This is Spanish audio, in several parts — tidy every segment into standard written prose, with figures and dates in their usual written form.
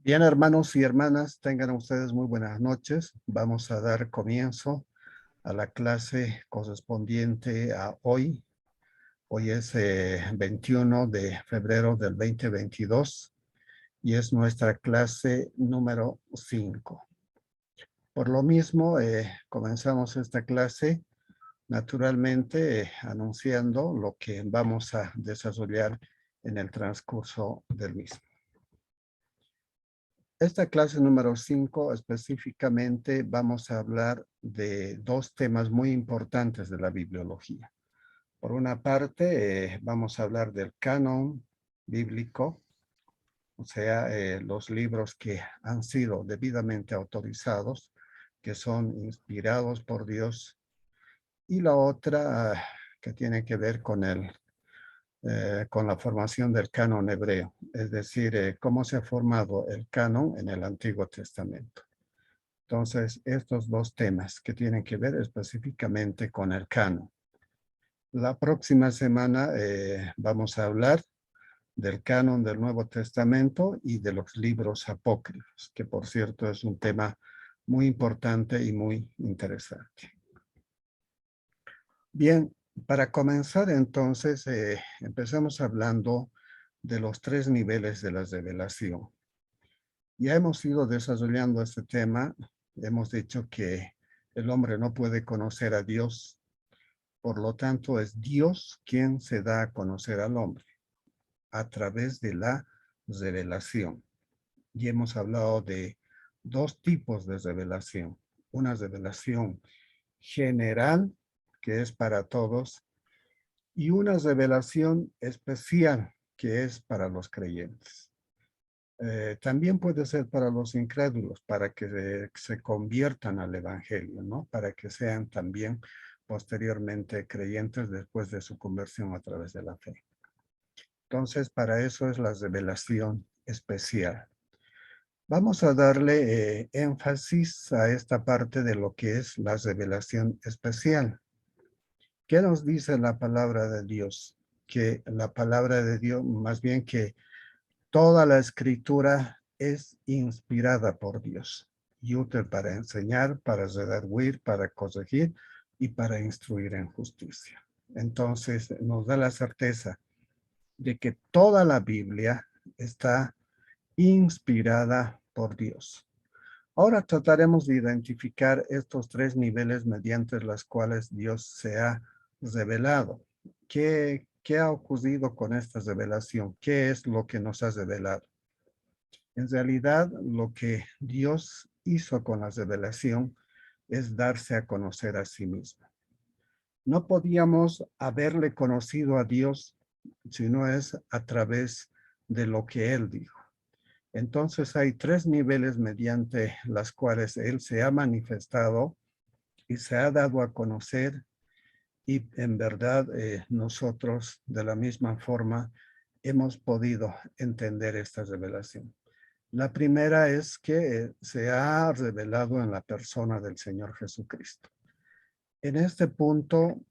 Bien, hermanos y hermanas, tengan ustedes muy buenas noches. Vamos a dar comienzo a la clase correspondiente a hoy. Hoy es 21 de febrero del 2022 y es nuestra clase número 5. Por lo mismo, comenzamos esta clase naturalmente anunciando lo que vamos a desarrollar en el transcurso del mismo. Esta clase número 5 específicamente vamos a hablar de dos temas muy importantes de la bibliología. Por una parte, vamos a hablar del canon bíblico, o sea, los libros que han sido debidamente autorizados, que son inspirados por Dios, y la otra que tiene que ver con la formación del canon hebreo, es decir, cómo se ha formado el canon en el Antiguo Testamento. Entonces, estos dos temas que tienen que ver específicamente con el canon. La próxima semana vamos a hablar del canon del Nuevo Testamento y de los libros apócrifos, que por cierto es un tema muy importante y muy interesante. Bien, para comenzar entonces, empezamos hablando de los tres niveles de la revelación. Ya hemos ido desarrollando este tema. Hemos dicho que el hombre no puede conocer a Dios, por lo tanto es Dios quien se da a conocer al hombre a través de la revelación. Y hemos hablado de dos tipos de revelación. Una revelación general, que es para todos, y una revelación especial, que es para los creyentes. También puede ser para los incrédulos, para que se conviertan al evangelio, ¿no? Para que sean también posteriormente creyentes después de su conversión a través de la fe. Entonces, para eso es la revelación especial. Vamos a darle énfasis a esta parte de lo que es la revelación especial. ¿Qué nos dice la palabra de Dios? Que la palabra de Dios, más bien que toda la escritura es inspirada por Dios y útil para enseñar, para redarguir, para corregir y para instruir en justicia. Entonces nos da la certeza de que toda la Biblia está inspirada por Dios. Ahora trataremos de identificar estos tres niveles mediante los cuales Dios se ha revelado. ¿Qué ha ocurrido con esta revelación? ¿Qué es lo que nos ha revelado? En realidad, lo que Dios hizo con la revelación es darse a conocer a sí mismo. No podíamos haberle conocido a Dios si no es a través de lo que Él dijo. Entonces hay tres niveles mediante las cuales Él se ha manifestado y se ha dado a conocer, y en verdad nosotros de la misma forma hemos podido entender esta revelación. La primera es que se ha revelado en la persona del Señor Jesucristo. En este punto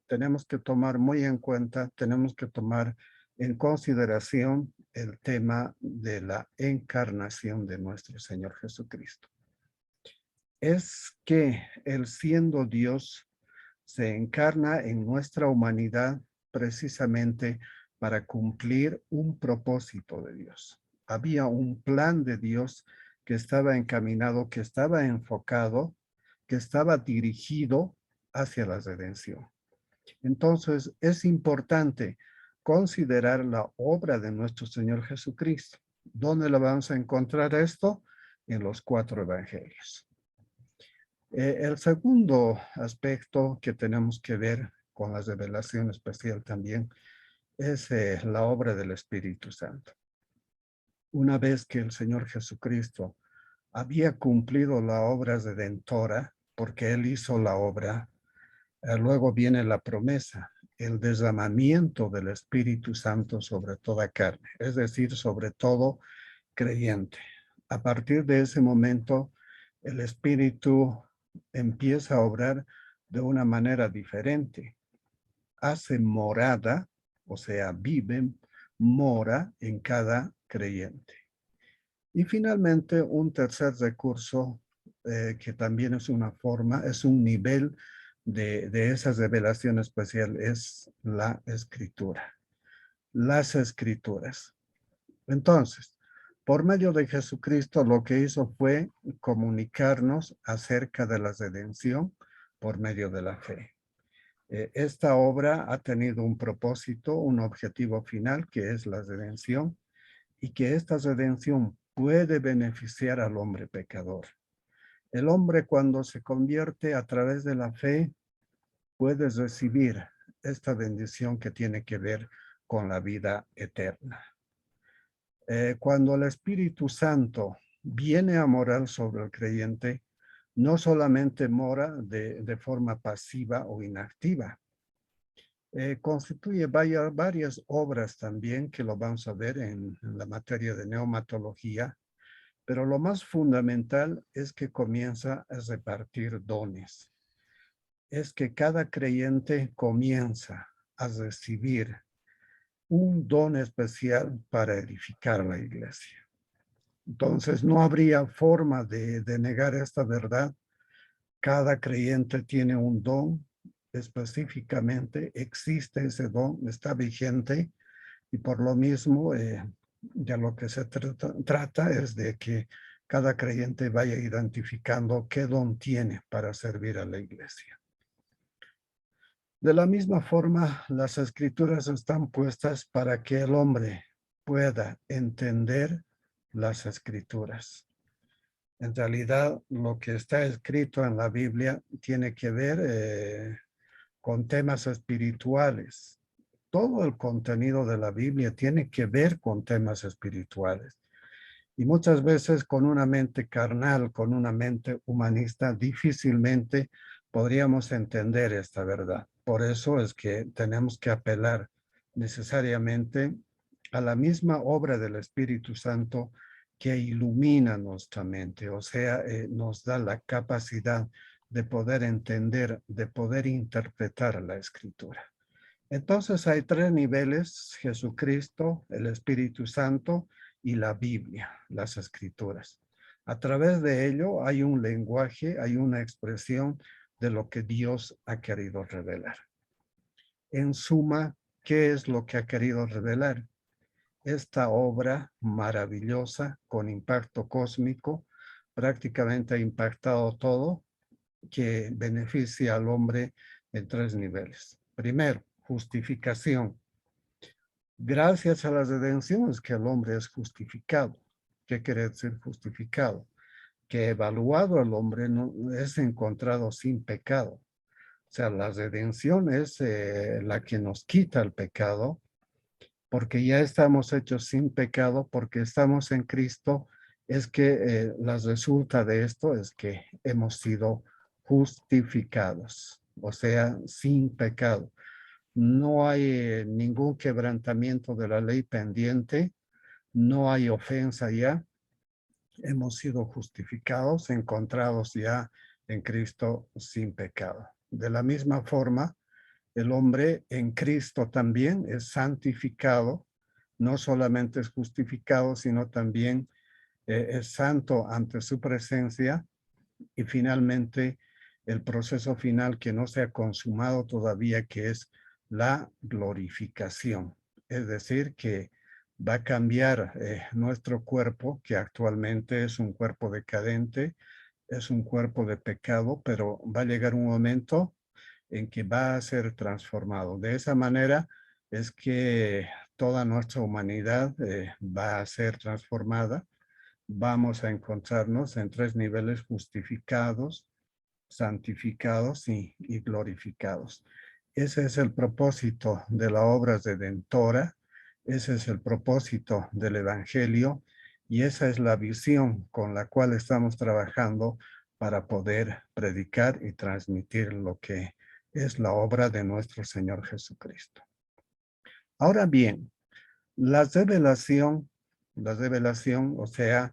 tenemos que tomar muy en cuenta, tenemos que tomar en consideración el tema de la encarnación de nuestro Señor Jesucristo. Es que Él siendo Dios se encarna en nuestra humanidad precisamente para cumplir un propósito de Dios. Había un plan de Dios que estaba encaminado, que estaba enfocado, que estaba dirigido hacia la redención. Entonces, es importante considerar la obra de nuestro Señor Jesucristo. ¿Dónde lo vamos a encontrar esto? En los cuatro evangelios. El segundo aspecto que tenemos que ver con la revelación especial también es la obra del Espíritu Santo. Una vez que el Señor Jesucristo había cumplido la obra redentora, porque Él hizo la obra, luego viene la promesa, el derramamiento del Espíritu Santo sobre toda carne, es decir, sobre todo creyente. A partir de ese momento, el Espíritu empieza a obrar de una manera diferente. Hace morada, o sea, vive, mora en cada creyente. Y finalmente, un tercer recurso que también es una forma, es un nivel de esa revelación especial, es la escritura, las escrituras. Entonces, por medio de Jesucristo, lo que hizo fue comunicarnos acerca de la redención por medio de la fe. Esta obra ha tenido un propósito, un objetivo final, que es la redención, y que esta redención puede beneficiar al hombre pecador. El hombre, cuando se convierte a través de la fe, puede recibir esta bendición que tiene que ver con la vida eterna. Cuando el Espíritu Santo viene a morar sobre el creyente, no solamente mora de forma pasiva o inactiva, constituye varias obras también que lo vamos a ver en la materia de neumatología, pero lo más fundamental es que comienza a repartir dones. Es que cada creyente comienza a recibir un don especial para edificar la iglesia. Entonces, no habría forma de negar esta verdad. Cada creyente tiene un don específicamente, existe ese don, está vigente, y por lo mismo, de lo que se trata es de que cada creyente vaya identificando qué don tiene para servir a la iglesia. De la misma forma, las escrituras están puestas para que el hombre pueda entender las escrituras. En realidad, lo que está escrito en la Biblia tiene que ver con temas espirituales. Todo el contenido de la Biblia tiene que ver con temas espirituales. Y muchas veces con una mente carnal, con una mente humanista, difícilmente podríamos entender esta verdad. Por eso es que tenemos que apelar necesariamente a la misma obra del Espíritu Santo que ilumina nuestra mente, o sea, nos da la capacidad de poder entender, de poder interpretar la Escritura. Entonces hay tres niveles: Jesucristo, el Espíritu Santo y la Biblia, las Escrituras. A través de ello hay un lenguaje, hay una expresión de lo que Dios ha querido revelar. En suma, ¿qué es lo que ha querido revelar? Esta obra maravillosa con impacto cósmico prácticamente ha impactado todo, que beneficia al hombre en tres niveles. Primero, justificación. Gracias a la redención es que el hombre es justificado. ¿Qué quiere decir justificado? Que evaluado el hombre no es encontrado sin pecado. O sea, la redención es la que nos quita el pecado, porque ya estamos hechos sin pecado, porque estamos en Cristo. Es que la resulta de esto es que hemos sido justificados, o sea, sin pecado. No hay ningún quebrantamiento de la ley pendiente, no hay ofensa ya, hemos sido justificados, encontrados ya en Cristo sin pecado. De la misma forma, el hombre en Cristo también es santificado, no solamente es justificado, sino también es santo ante su presencia. Y finalmente, el proceso final que no se ha consumado todavía, que es la glorificación. Es decir, que va a cambiar nuestro cuerpo, que actualmente es un cuerpo decadente, es un cuerpo de pecado, pero va a llegar un momento en que va a ser transformado. De esa manera es que toda nuestra humanidad va a ser transformada. Vamos a encontrarnos en tres niveles: justificados, santificados y glorificados. Ese es el propósito de la obra redentora, ese es el propósito del Evangelio, y esa es la visión con la cual estamos trabajando para poder predicar y transmitir lo que es la obra de nuestro Señor Jesucristo. Ahora bien, la revelación, o sea,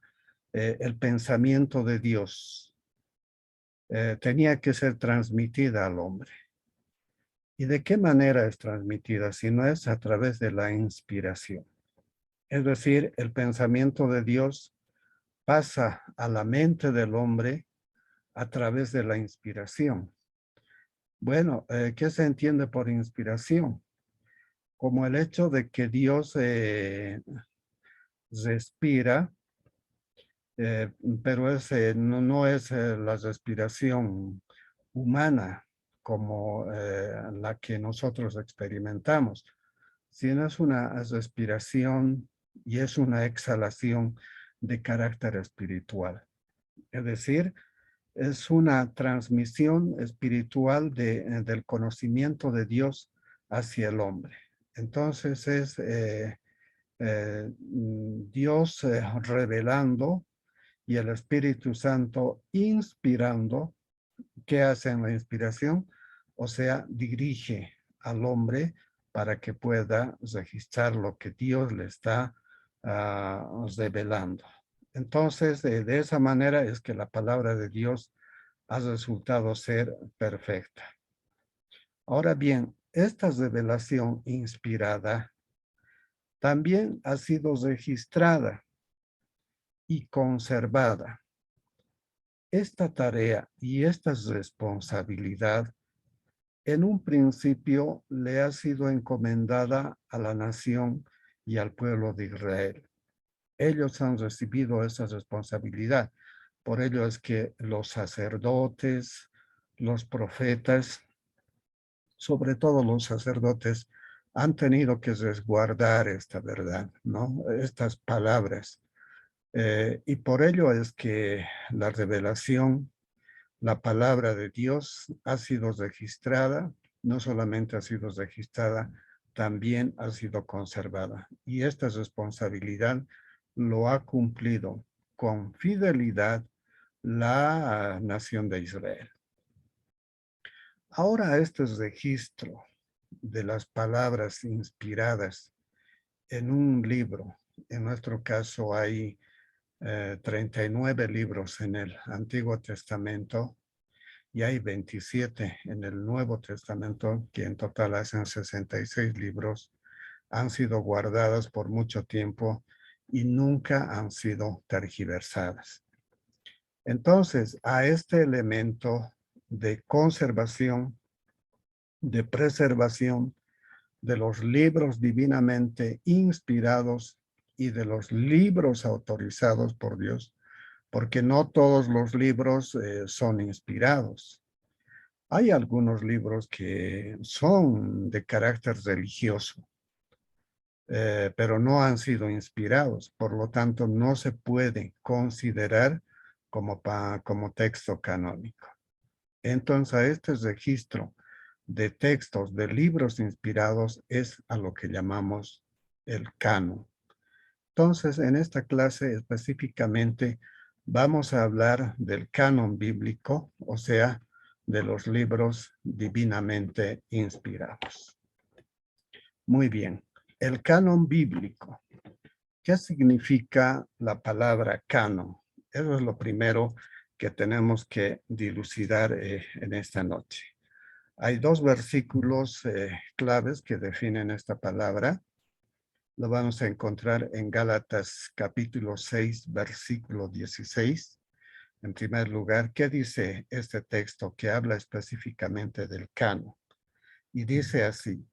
el pensamiento de Dios, tenía que ser transmitida al hombre. ¿Y de qué manera es transmitida? Si no es a través de la inspiración. Es decir, el pensamiento de Dios pasa a la mente del hombre a través de la inspiración. Bueno, ¿qué se entiende por inspiración? Como el hecho de que Dios respira, eh, pero no es la respiración humana como la que nosotros experimentamos, sino es una respiración y es una exhalación de carácter espiritual. Es decir, es una transmisión espiritual del conocimiento de Dios hacia el hombre. Entonces es Dios revelando y el Espíritu Santo inspirando. ¿Qué hace en la inspiración? O sea, dirige al hombre para que pueda registrar lo que Dios le está revelando. Entonces, de esa manera es que la palabra de Dios ha resultado ser perfecta. Ahora bien, esta revelación inspirada también ha sido registrada y conservada. Esta tarea y esta responsabilidad en un principio le ha sido encomendada a la nación y al pueblo de Israel. Ellos han recibido esa responsabilidad. Por ello es que los sacerdotes, los profetas, sobre todo los sacerdotes, han tenido que resguardar esta verdad, ¿no? Estas palabras. Y por ello es que la revelación, la palabra de Dios ha sido registrada, no solamente ha sido registrada, también ha sido conservada. Y esta responsabilidad lo ha cumplido con fidelidad la nación de Israel. Ahora este registro de las palabras inspiradas en un libro, en nuestro caso hay 39 libros en el Antiguo Testamento y hay 27 en el Nuevo Testamento, que en total hacen 66 libros, han sido guardadas por mucho tiempo y nunca han sido tergiversadas. Entonces, a este elemento de conservación, de preservación de los libros divinamente inspirados y de los libros autorizados por Dios, porque no todos los libros son inspirados. Hay algunos libros que son de carácter religioso, pero no han sido inspirados, por lo tanto no se puede considerar como texto canónico. Entonces, este registro de textos, de libros inspirados, es a lo que llamamos el canon. Entonces, en esta clase específicamente vamos a hablar del canon bíblico, o sea, de los libros divinamente inspirados. Muy bien, el canon bíblico. ¿Qué significa la palabra canon? Eso es lo primero que tenemos que dilucidar en esta noche. Hay dos versículos claves que definen esta palabra. Lo vamos a encontrar en Gálatas capítulo 6, versículo 16. En primer lugar, ¿qué dice este texto que habla específicamente del canon? Y dice así: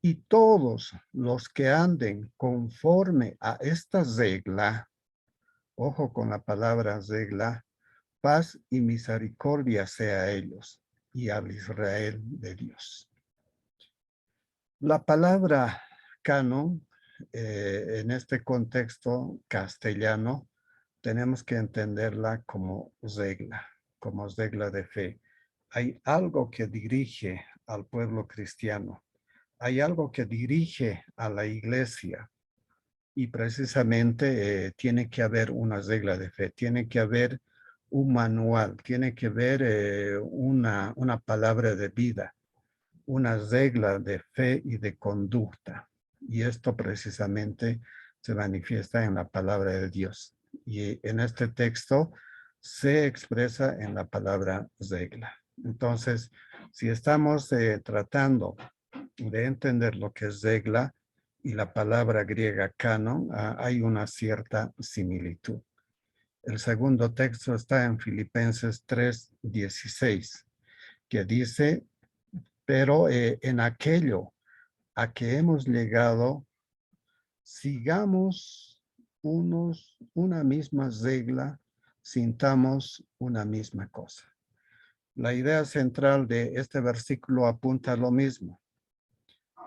y todos los que anden conforme a esta regla, ojo con la palabra regla, paz y misericordia sea a ellos y al Israel de Dios. La palabra canon, en este contexto castellano, tenemos que entenderla como regla de fe. Hay algo que dirige al pueblo cristiano, hay algo que dirige a la iglesia y precisamente tiene que haber una regla de fe, tiene que haber un manual, tiene que haber una palabra de vida, una regla de fe y de conducta. Y esto precisamente se manifiesta en la palabra de Dios. Y en este texto se expresa en la palabra regla. Entonces, si estamos tratando de entender lo que es regla y la palabra griega canon, hay una cierta similitud. El segundo texto está en Filipenses 3:16, que dice, pero en aquello a que hemos llegado, sigamos una misma regla, sintamos una misma cosa. La idea central de este versículo apunta a lo mismo,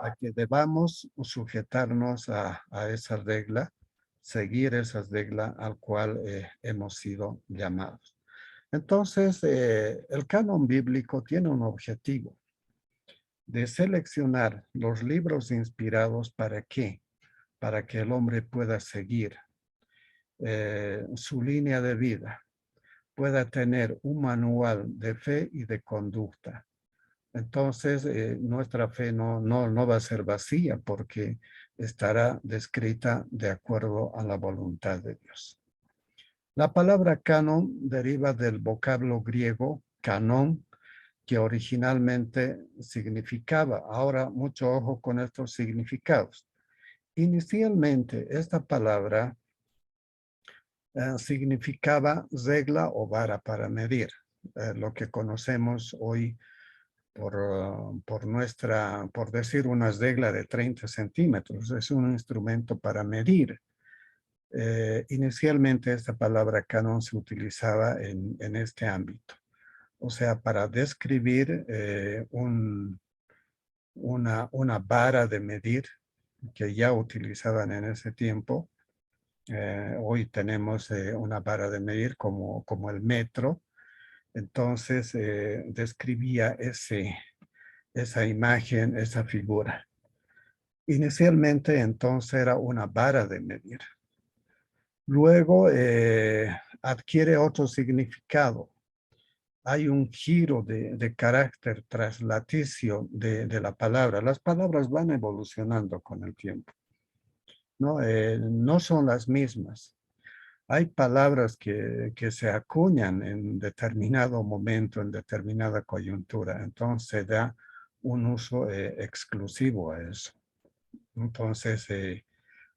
a que debamos sujetarnos a esa regla, seguir esa regla al cual hemos sido llamados. Entonces, el canon bíblico tiene un objetivo de seleccionar los libros inspirados. ¿Para qué? Para que el hombre pueda seguir su línea de vida, pueda tener un manual de fe y de conducta. Entonces, nuestra fe no va a ser vacía porque estará descrita de acuerdo a la voluntad de Dios. La palabra canon deriva del vocablo griego canon, que originalmente significaba, ahora mucho ojo con estos significados. Inicialmente, esta palabra significaba regla o vara para medir, lo que conocemos hoy por decir una regla de 30 centímetros. Es un instrumento para medir. Inicialmente esta palabra canon se utilizaba en este ámbito. O sea, para describir una vara de medir que ya utilizaban en ese tiempo. Hoy tenemos una vara de medir como el metro. Entonces, describía esa imagen, esa figura. Inicialmente, entonces, era una vara de medir. Luego, adquiere otro significado. Hay un giro de carácter traslaticio de la palabra. Las palabras van evolucionando con el tiempo, ¿no? No son las mismas. Hay palabras que se acuñan en determinado momento, en determinada coyuntura. Entonces se da un uso exclusivo a eso. Entonces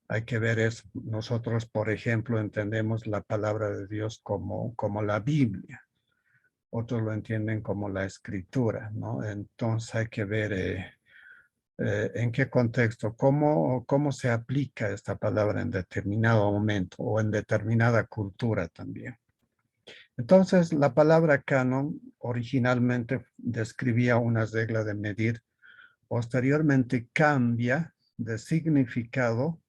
hay que ver eso. Nosotros, por ejemplo, entendemos la palabra de Dios como la Biblia. Otros lo entienden como la escritura, ¿no? Entonces hay que ver en qué contexto, cómo se aplica esta palabra en determinado momento o en determinada cultura también. Entonces, la palabra canon originalmente describía una regla de medir, posteriormente cambia de significado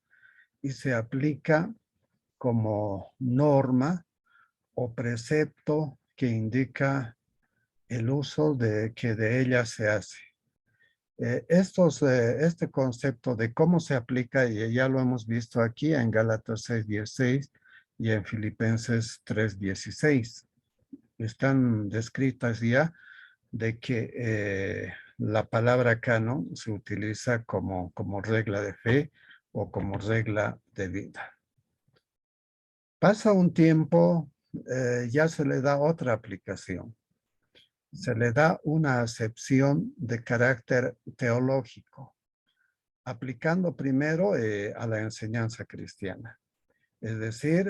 y se aplica como norma o precepto que indica el uso que de ella se hace. Este concepto de cómo se aplica, y ya lo hemos visto aquí en Gálatas 6:16 y en Filipenses 3:16. Están descritas ya de que la palabra canon se utiliza como regla de fe o como regla de vida. Pasa un tiempo, ya se le da otra aplicación. Se le da una acepción de carácter teológico, aplicando primero a la enseñanza cristiana. Es decir,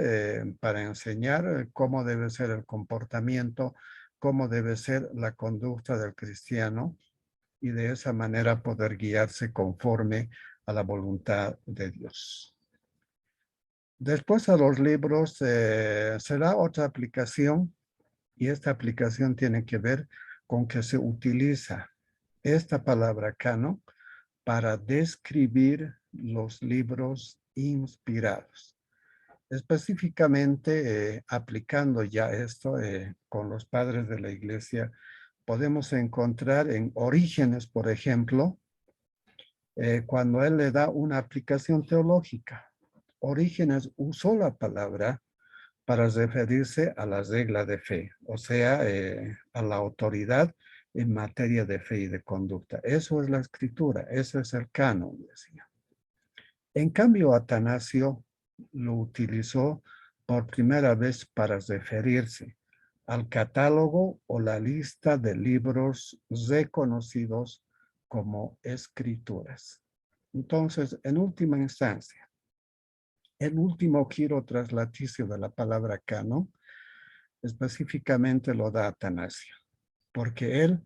para enseñar cómo debe ser el comportamiento, cómo debe ser la conducta del cristiano y de esa manera poder guiarse conforme a la voluntad de Dios. Después a los libros se da otra aplicación y esta aplicación tiene que ver con que se utiliza esta palabra canon para describir los libros inspirados. Específicamente, aplicando ya esto con los padres de la iglesia, podemos encontrar en Orígenes, por ejemplo, cuando él le da una aplicación teológica. Orígenes usó la palabra para referirse a la regla de fe, o sea, a la autoridad en materia de fe y de conducta. Eso es la escritura, eso es el canon, decía. En cambio, Atanasio lo utilizó por primera vez para referirse al catálogo o la lista de libros reconocidos como escrituras. Entonces, en última instancia, el último giro traslaticio de la palabra canon específicamente lo da Atanasio, porque él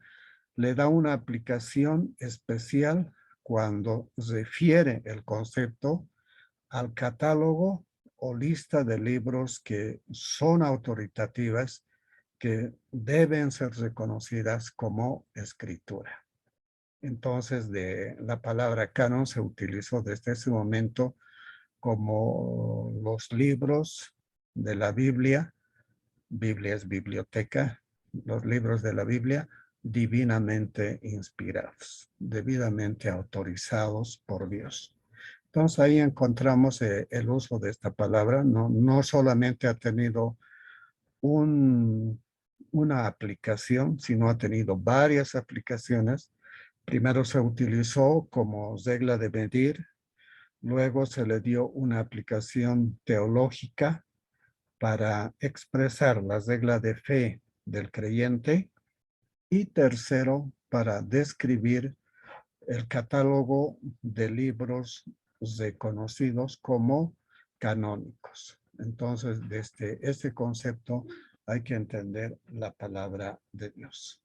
le da una aplicación especial cuando refiere el concepto al catálogo o lista de libros que son autoritativas, que deben ser reconocidas como escritura. Entonces, de la palabra canon se utilizó desde ese momento como los libros de la Biblia. Biblia es biblioteca, los libros de la Biblia divinamente inspirados, debidamente autorizados por Dios. Entonces ahí encontramos el uso de esta palabra. No solamente ha tenido una aplicación, sino ha tenido varias aplicaciones. Primero se utilizó como regla de medir, luego se le dio una aplicación teológica para expresar la regla de fe del creyente, y tercero, para describir el catálogo de libros reconocidos como canónicos. Entonces, desde ese concepto hay que entender la palabra de Dios.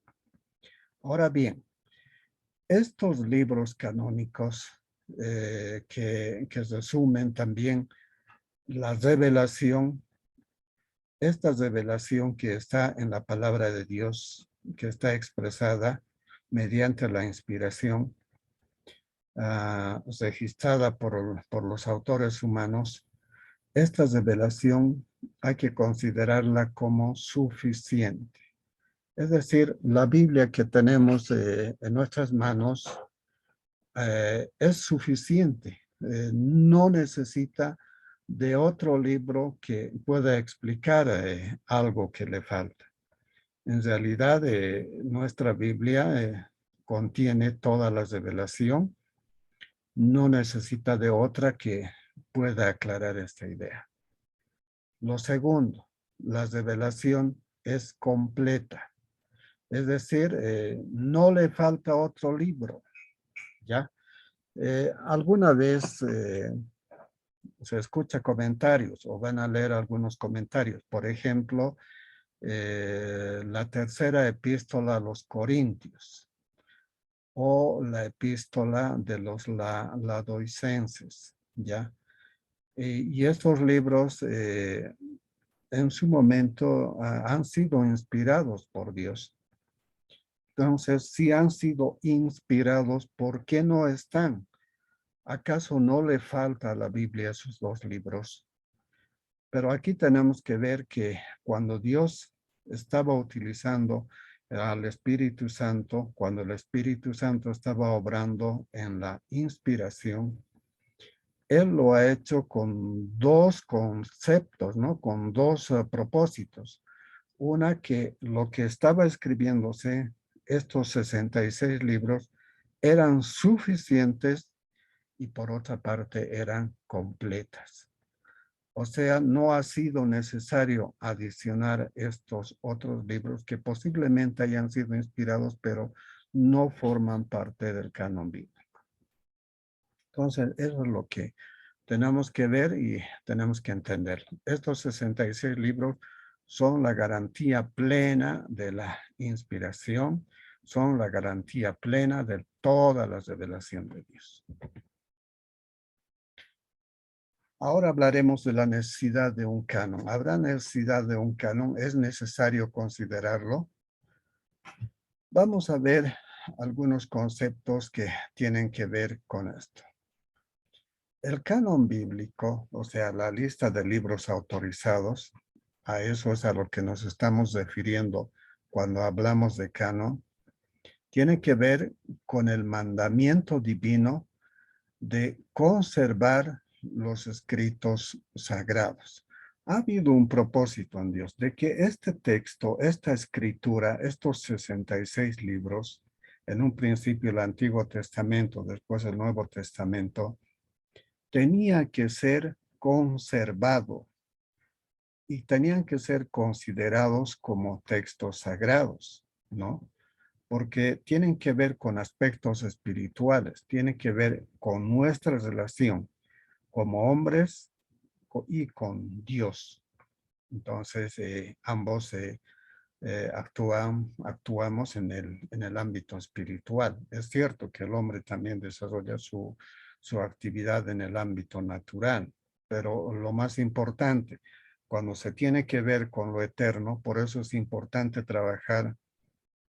Ahora bien, estos libros canónicos que resumen también la revelación, esta revelación que está en la palabra de Dios, que está expresada mediante la inspiración, registrada por los autores humanos, esta revelación hay que considerarla como suficiente. Es decir, la Biblia que tenemos en nuestras manos es suficiente. No necesita de otro libro que pueda explicar algo que le falta. En realidad, nuestra Biblia contiene toda la revelación. No necesita de otra que pueda aclarar esta idea. Lo segundo, la revelación es completa. Es decir, no le falta otro libro, ¿ya? Alguna vez se escucha comentarios o van a leer algunos comentarios. Por ejemplo, la tercera epístola a los Corintios o la epístola de los laodicenses, ¿ya? Y estos libros en su momento han sido inspirados por Dios. Entonces, si han sido inspirados, ¿por qué no están? ¿Acaso no le falta a la Biblia esos dos libros? Pero aquí tenemos que ver que cuando Dios estaba utilizando al Espíritu Santo, cuando el Espíritu Santo estaba obrando en la inspiración, Él lo ha hecho con dos conceptos, ¿no? Con dos propósitos. Una, que lo que estaba escribiéndose, estos 66 libros, eran suficientes, y por otra parte eran completas. O sea, no ha sido necesario adicionar estos otros libros que posiblemente hayan sido inspirados, pero no forman parte del canon bíblico. Entonces, eso es lo que tenemos que ver y tenemos que entender. Estos 66 libros son la garantía plena de la inspiración, son la garantía plena de toda la revelación de Dios. Ahora hablaremos de la necesidad de un canon. ¿Habrá necesidad de un canon? ¿Es necesario considerarlo? Vamos a ver algunos conceptos que tienen que ver con esto. El canon bíblico, o sea, la lista de libros autorizados, a eso es a lo que nos estamos refiriendo cuando hablamos de canon, tiene que ver con el mandamiento divino de conservar los escritos sagrados. Ha habido un propósito en Dios de que este texto, esta escritura, estos 66 libros, en un principio el Antiguo Testamento, después el Nuevo Testamento, tenía que ser conservado y tenían que ser considerados como textos sagrados, ¿no? Porque tienen que ver con aspectos espirituales, tienen que ver con nuestra relación como hombres y con Dios. Entonces, ambos actuamos en el ámbito espiritual. Es cierto que el hombre también desarrolla su actividad en el ámbito natural, pero lo más importante, cuando se tiene que ver con lo eterno, por eso es importante trabajar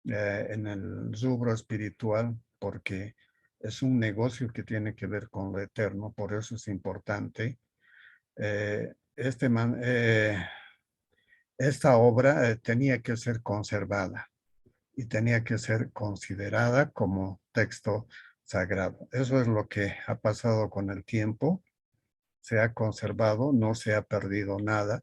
en el rubro espiritual, porque es un negocio que tiene que ver con lo eterno, por eso es importante. Esta obra tenía que ser conservada y tenía que ser considerada como texto sagrado. Eso es lo que ha pasado con el tiempo. Se ha conservado, no se ha perdido nada.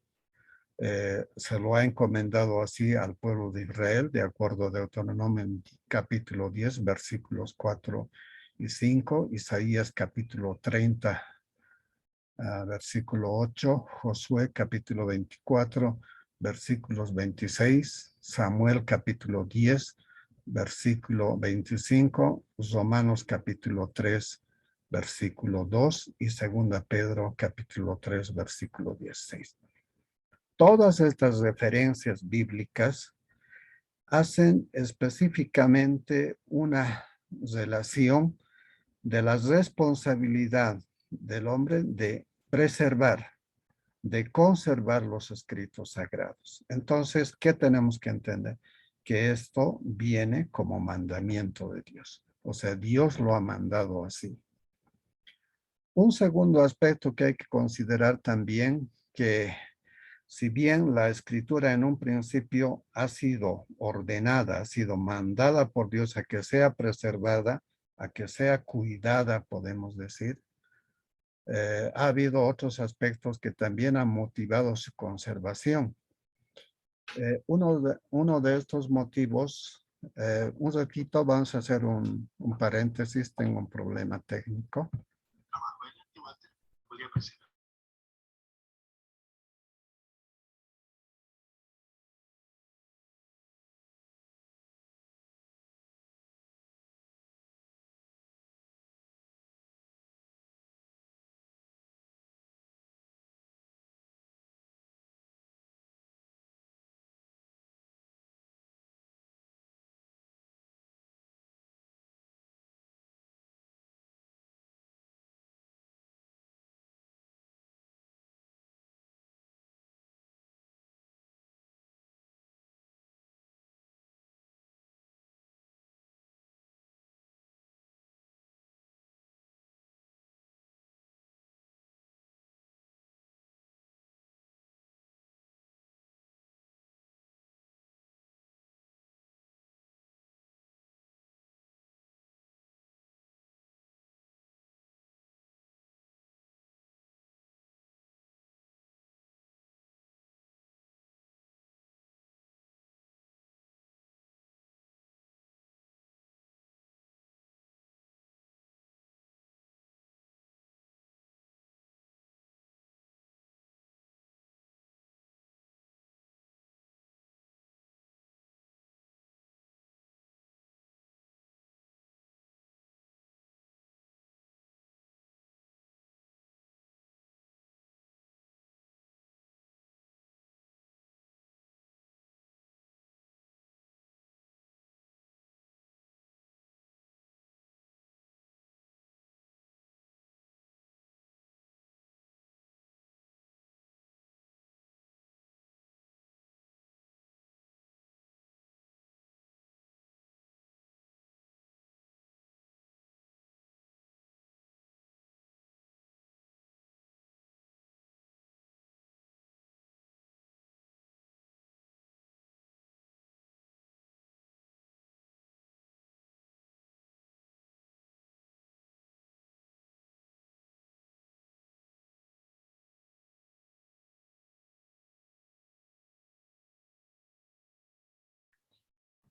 Se lo ha encomendado así al pueblo de Israel, de acuerdo a Deuteronomio capítulo 10, versículos 4 y 5, Isaías capítulo 30, versículo 8, Josué capítulo 24, versículos 26, Samuel capítulo 10, versículo 25, Romanos capítulo 3, versículo 2 y segunda Pedro capítulo 3, versículo 16. Todas estas referencias bíblicas hacen específicamente una relación de la responsabilidad del hombre de preservar, de conservar los escritos sagrados. Entonces, ¿qué tenemos que entender? Que esto viene como mandamiento de Dios. O sea, Dios lo ha mandado así. Un segundo aspecto que hay que considerar también, que si bien la escritura en un principio ha sido ordenada, ha sido mandada por Dios a que sea preservada, a que sea cuidada, podemos decir, ha habido otros aspectos que también han motivado su conservación. Uno de estos motivos, un ratito vamos a hacer un paréntesis, tengo un problema técnico.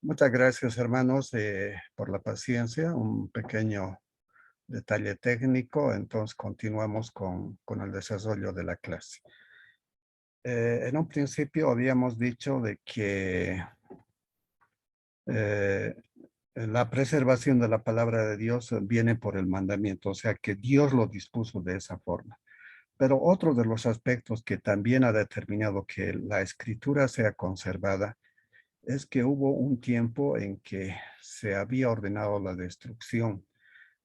Muchas gracias, hermanos, por la paciencia. Un pequeño detalle técnico, entonces continuamos con el desarrollo de la clase. En un principio habíamos dicho de que eh, la preservación de la palabra de Dios viene por el mandamiento, o sea que Dios lo dispuso de esa forma. Pero otro de los aspectos que también ha determinado que la escritura sea conservada es que hubo un tiempo en que se había ordenado la destrucción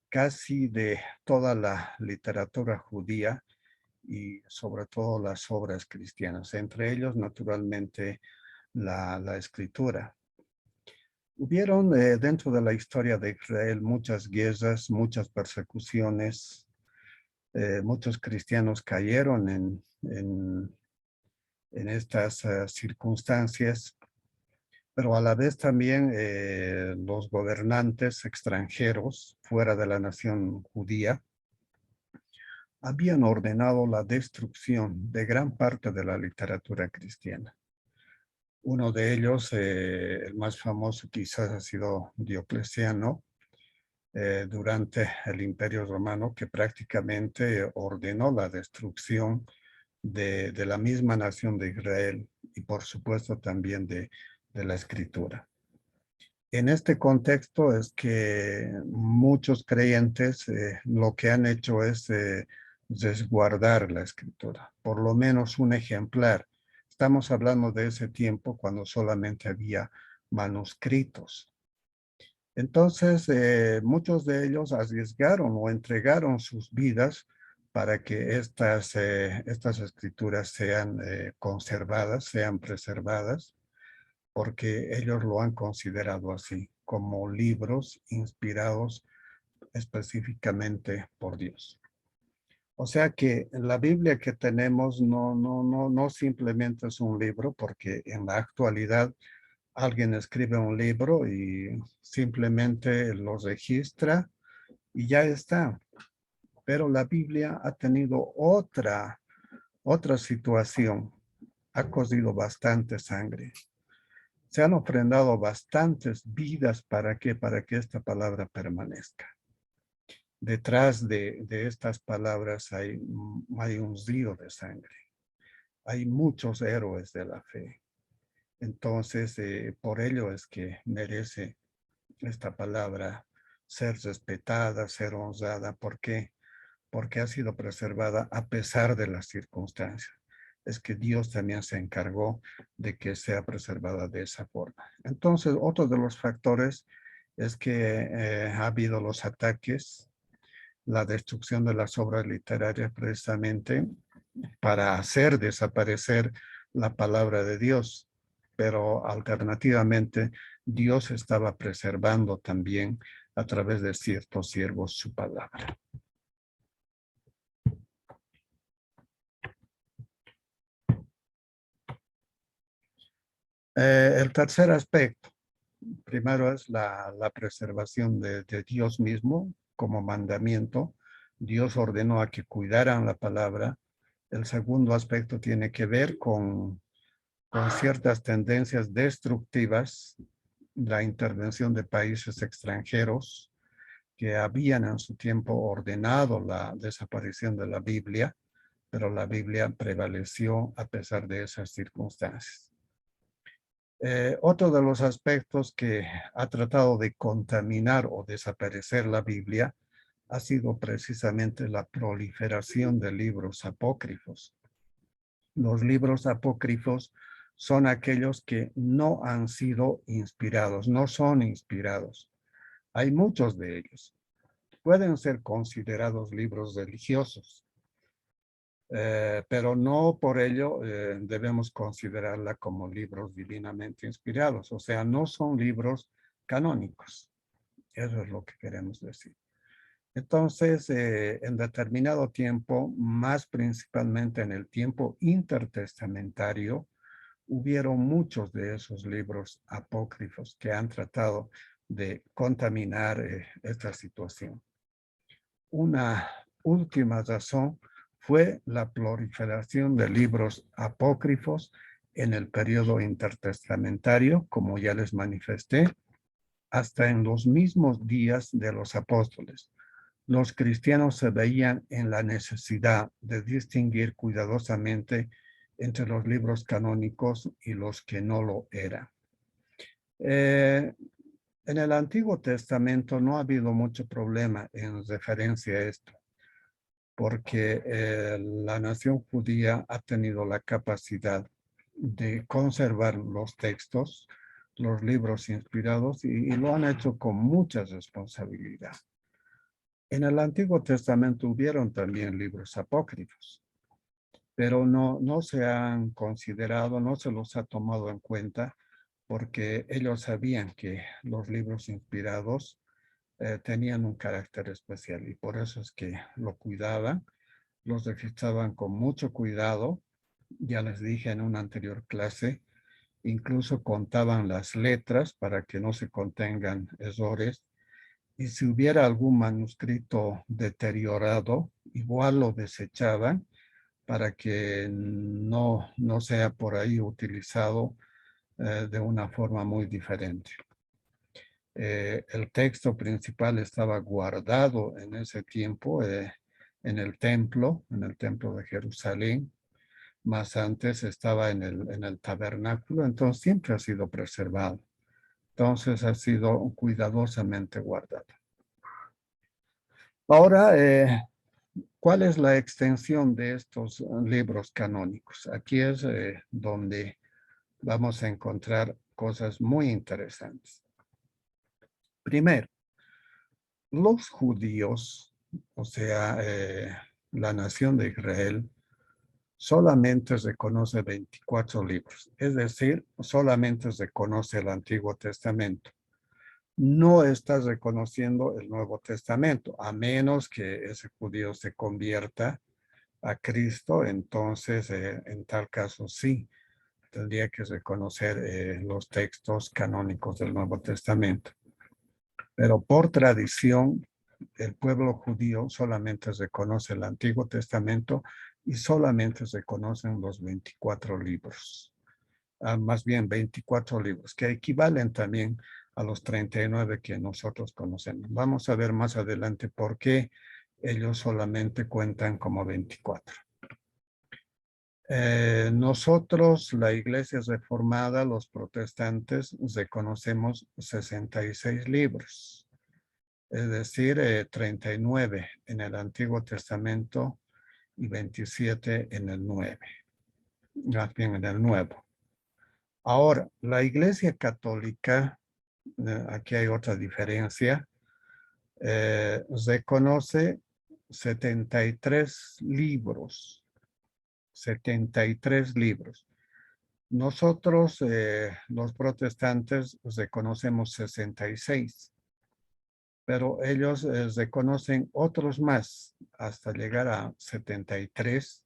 casi de toda la literatura judía y sobre todo las obras cristianas, entre ellos naturalmente la escritura. Hubieron dentro de la historia de Israel muchas guerras, muchas persecuciones, muchos cristianos cayeron en estas circunstancias, pero a la vez también los gobernantes extranjeros fuera de la nación judía habían ordenado la destrucción de gran parte de la literatura cristiana. Uno de ellos, el más famoso quizás ha sido Diocleciano, durante el Imperio Romano, que prácticamente ordenó la destrucción de la misma nación de Israel y por supuesto también de la escritura. En este contexto es que muchos creyentes lo que han hecho es resguardar la escritura, por lo menos un ejemplar. Estamos hablando de ese tiempo cuando solamente había manuscritos. Entonces, muchos de ellos arriesgaron o entregaron sus vidas para que estas escrituras sean conservadas, sean preservadas, porque ellos lo han considerado así, como libros inspirados específicamente por Dios. O sea que la Biblia que tenemos no simplemente es un libro, porque en la actualidad alguien escribe un libro y simplemente lo registra y ya está. Pero la Biblia ha tenido otra situación. Ha cosido bastante sangre. Se han ofrendado bastantes vidas para que esta palabra permanezca. Detrás de estas palabras hay un río de sangre. Hay muchos héroes de la fe. Entonces, por ello es que merece esta palabra ser respetada, ser honrada. ¿Por qué? Porque ha sido preservada a pesar de las circunstancias. Es que Dios también se encargó de que sea preservada de esa forma. Entonces, otro de los factores es que ha habido los ataques, la destrucción de las obras literarias precisamente para hacer desaparecer la palabra de Dios, pero alternativamente Dios estaba preservando también a través de ciertos siervos su palabra. El tercer aspecto, primero es la preservación de Dios mismo como mandamiento. Dios ordenó a que cuidaran la palabra. El segundo aspecto tiene que ver con ciertas tendencias destructivas, la intervención de países extranjeros que habían en su tiempo ordenado la desaparición de la Biblia, pero la Biblia prevaleció a pesar de esas circunstancias. Otro de los aspectos que ha tratado de contaminar o desaparecer la Biblia ha sido precisamente la proliferación de libros apócrifos. Los libros apócrifos son aquellos que no han sido inspirados, no son inspirados. Hay muchos de ellos. Pueden ser considerados libros religiosos, pero no por ello debemos considerarla como libros divinamente inspirados. O sea, no son libros canónicos. Eso es lo que queremos decir. Entonces, en determinado tiempo, más principalmente en el tiempo intertestamentario, hubieron muchos de esos libros apócrifos que han tratado de contaminar esta situación. Una última razón fue la proliferación de libros apócrifos en el periodo intertestamentario, como ya les manifesté, hasta en los mismos días de los apóstoles. Los cristianos se veían en la necesidad de distinguir cuidadosamente entre los libros canónicos y los que no lo eran. En el Antiguo Testamento no ha habido mucho problema en referencia a esto. porque la nación judía ha tenido la capacidad de conservar los textos, los libros inspirados, y lo han hecho con mucha responsabilidad. En el Antiguo Testamento hubieron también libros apócrifos, pero no se han considerado, no se los ha tomado en cuenta, porque ellos sabían que los libros inspirados tenían un carácter especial y por eso es que lo cuidaban, los registraban con mucho cuidado. Ya les dije en una anterior clase, incluso contaban las letras para que no se contengan errores. Y si hubiera algún manuscrito deteriorado, igual lo desechaban para que no sea por ahí utilizado de una forma muy diferente. El texto principal estaba guardado en ese tiempo en el templo de Jerusalén. Más antes estaba en el tabernáculo, entonces siempre ha sido preservado. Entonces ha sido cuidadosamente guardado. Ahora, ¿cuál es la extensión de estos libros canónicos? Aquí es donde vamos a encontrar cosas muy interesantes. Primero, los judíos, o sea, la nación de Israel, solamente se conoce 24 libros, es decir, solamente se conoce el Antiguo Testamento. No está reconociendo el Nuevo Testamento, a menos que ese judío se convierta a Cristo, entonces en tal caso sí, tendría que reconocer los textos canónicos del Nuevo Testamento. Pero por tradición, el pueblo judío solamente reconoce el Antiguo Testamento y solamente se conocen los 24 libros. Más bien 24 libros, que equivalen también a los 39 que nosotros conocemos. Vamos a ver más adelante por qué ellos solamente cuentan como 24. Nosotros, la Iglesia Reformada, los protestantes, reconocemos 66 libros, es decir, 39 en el Antiguo Testamento y 27 en el más bien en el Nuevo. Ahora, la Iglesia Católica, aquí hay otra diferencia, reconoce 73 libros, 73 libros. Nosotros, los protestantes, reconocemos 66, pero ellos reconocen otros más hasta llegar a 73.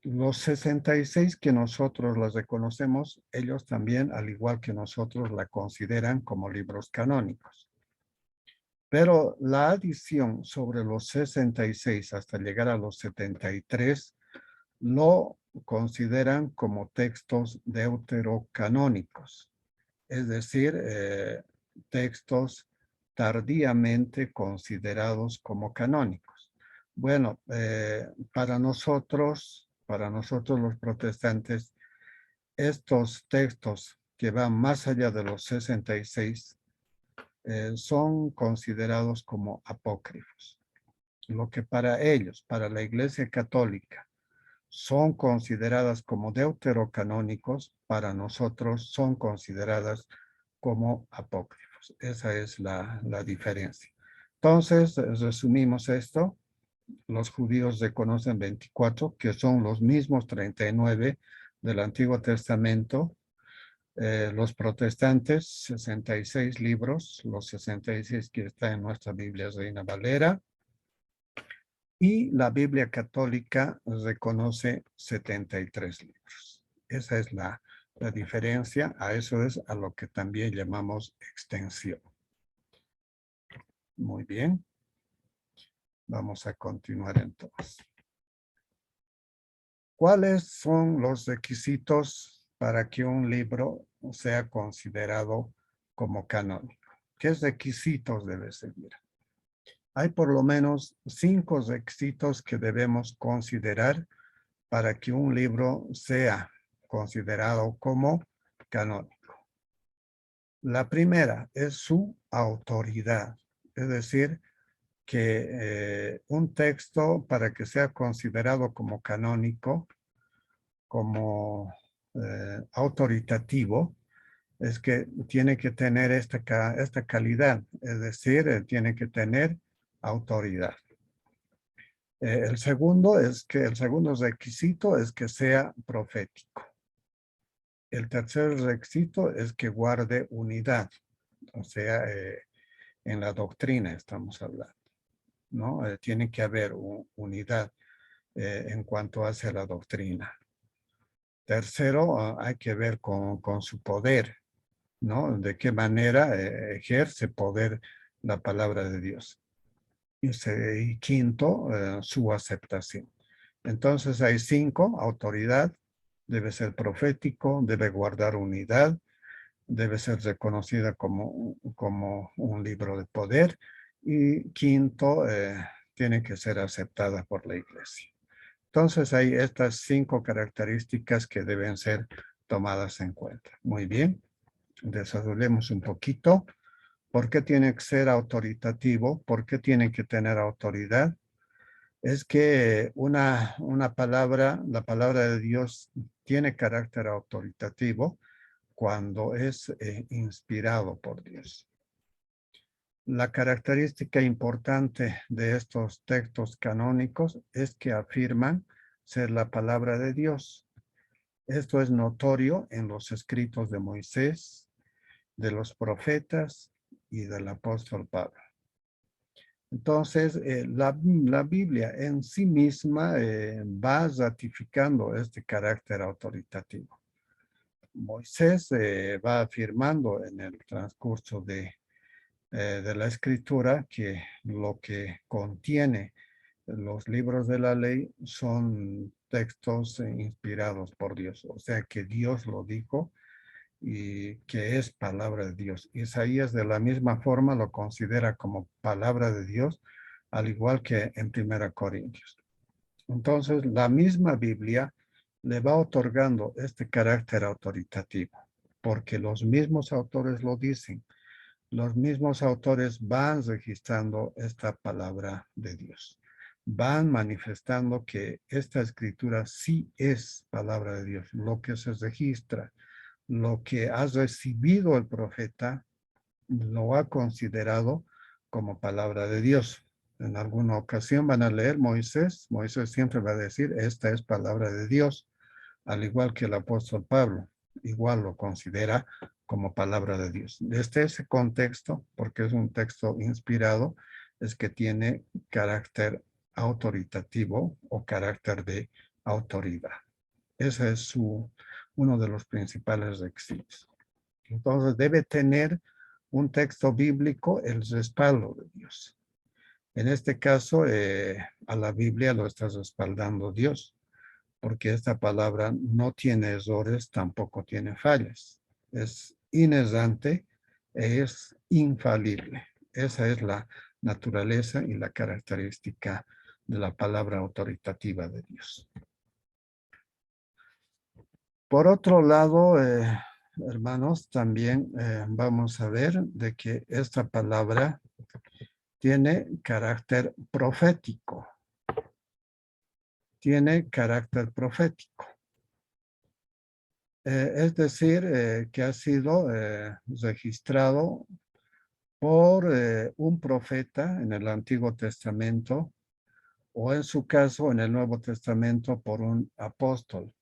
Los 66 que nosotros los reconocemos, ellos también, al igual que nosotros, la consideran como libros canónicos. Pero la adición sobre los 66 hasta llegar a los 73 lo consideran como textos deuterocanónicos, es decir, textos tardíamente considerados como canónicos. Bueno, para nosotros los protestantes, estos textos que van más allá de los 66 son considerados como apócrifos. Lo que para ellos, para la Iglesia Católica, son consideradas como deuterocanónicos, para nosotros son consideradas como apócrifos. Esa es la diferencia. Entonces, resumimos esto. Los judíos reconocen 24, que son los mismos 39 del Antiguo Testamento. Los protestantes, 66 libros, los 66 que están en nuestra Biblia Reina Valera. Y la Biblia Católica reconoce 73 libros. Esa es la diferencia. A eso es a lo que también llamamos extensión. Muy bien. Vamos a continuar entonces. ¿Cuáles son los requisitos para que un libro sea considerado como canónico? ¿Qué requisitos debe seguir? Hay por lo menos 5 requisitos que debemos considerar para que un libro sea considerado como canónico. La primera es su autoridad, es decir, que un texto, para que sea considerado como canónico, como autoritativo, es que tiene que tener esta calidad, es decir, tiene que tener autoridad. El segundo requisito es que sea profético. El tercer requisito es que guarde unidad, o sea, en la doctrina estamos hablando, ¿no? Tiene que haber unidad en cuanto hace la doctrina. Tercero, hay que ver con su poder, ¿no? De qué manera ejerce poder la palabra de Dios. Y quinto, su aceptación. Entonces hay 5: autoridad, debe ser profético, debe guardar unidad, debe ser reconocida como un libro de poder, y quinto, tiene que ser aceptada por la iglesia. Entonces hay estas 5 características que deben ser tomadas en cuenta. Muy bien, desarrollemos un poquito. ¿Por qué tiene que ser autoritativo? ¿Por qué tiene que tener autoridad? Es que una palabra, la palabra de Dios, tiene carácter autoritativo cuando es inspirado por Dios. La característica importante de estos textos canónicos es que afirman ser la palabra de Dios. Esto es notorio en los escritos de Moisés, de los profetas y del apóstol Pablo. Entonces, la Biblia en sí misma va ratificando este carácter autoritativo. Moisés va afirmando en el transcurso de la escritura que lo que contiene los libros de la ley son textos inspirados por Dios, o sea que Dios lo dijo y que es palabra de Dios. Isaías de la misma forma lo considera como palabra de Dios, al igual que en 1 Corintios. Entonces, la misma Biblia le va otorgando este carácter autoritativo, porque los mismos autores lo dicen. Los mismos autores van registrando esta palabra de Dios. Van manifestando que esta escritura sí es palabra de Dios. Lo que se registra, lo que ha recibido el profeta, lo ha considerado como palabra de Dios. En alguna ocasión van a leer Moisés siempre va a decir, esta es palabra de Dios, al igual que el apóstol Pablo, igual lo considera como palabra de Dios. Desde ese contexto, porque es un texto inspirado, es que tiene carácter autoritativo o carácter de autoridad. Ese es uno de los principales requisitos. Entonces debe tener un texto bíblico el respaldo de Dios. En este caso, a la Biblia lo está respaldando Dios, porque esta palabra no tiene errores, tampoco tiene fallas. Es inerrante, es infalible. Esa es la naturaleza y la característica de la palabra autoritativa de Dios. Por otro lado, hermanos, también vamos a ver de que esta palabra tiene carácter profético. Tiene carácter profético. Es decir, que ha sido registrado por un profeta en el Antiguo Testamento o en su caso en el Nuevo Testamento por un apóstol.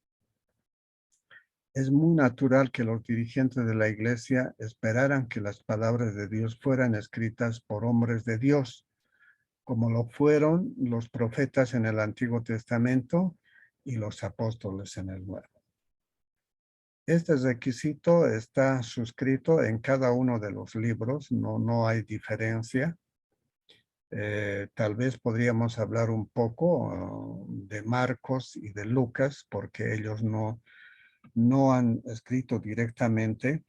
Es muy natural que los dirigentes de la iglesia esperaran que las palabras de Dios fueran escritas por hombres de Dios, como lo fueron los profetas en el Antiguo Testamento y los apóstoles en el Nuevo. Este requisito está suscrito en cada uno de los libros, no hay diferencia. Tal vez podríamos hablar un poco de Marcos y de Lucas, porque ellos no han escrito directamente,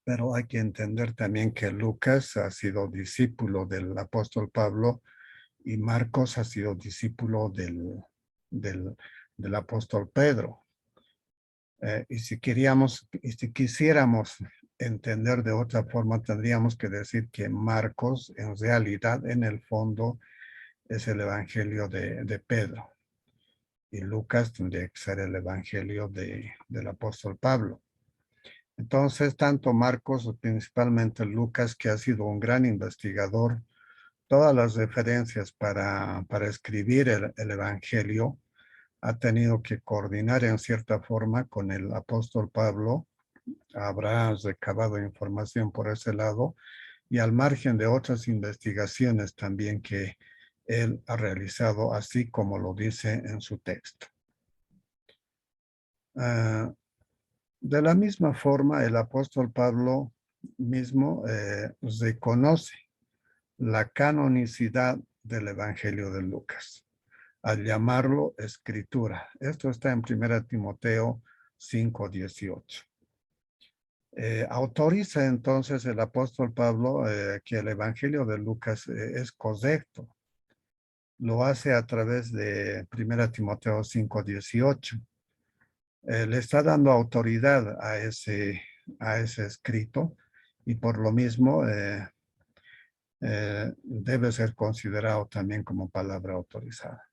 pero hay que entender también que Lucas ha sido discípulo del apóstol Pablo y Marcos ha sido discípulo del apóstol Pedro. Y si quisiéramos entender de otra forma, tendríamos que decir que Marcos, en realidad, en el fondo, es el Evangelio de Pedro. Y Lucas tendría que ser el Evangelio del apóstol Pablo. Entonces, tanto Marcos, o principalmente Lucas, que ha sido un gran investigador, todas las referencias para escribir el Evangelio, ha tenido que coordinar en cierta forma con el apóstol Pablo. Habrá recabado información por ese lado y al margen de otras investigaciones también que él ha realizado, así como lo dice en su texto. De la misma forma, el apóstol Pablo mismo reconoce la canonicidad del Evangelio de Lucas, al llamarlo escritura. Esto está en 1 Timoteo 5:18. Autoriza entonces el apóstol Pablo que el Evangelio de Lucas es correcto. Lo hace a través de 1 Timoteo 5:18. Le está dando autoridad a ese escrito y por lo mismo debe ser considerado también como palabra autorizada.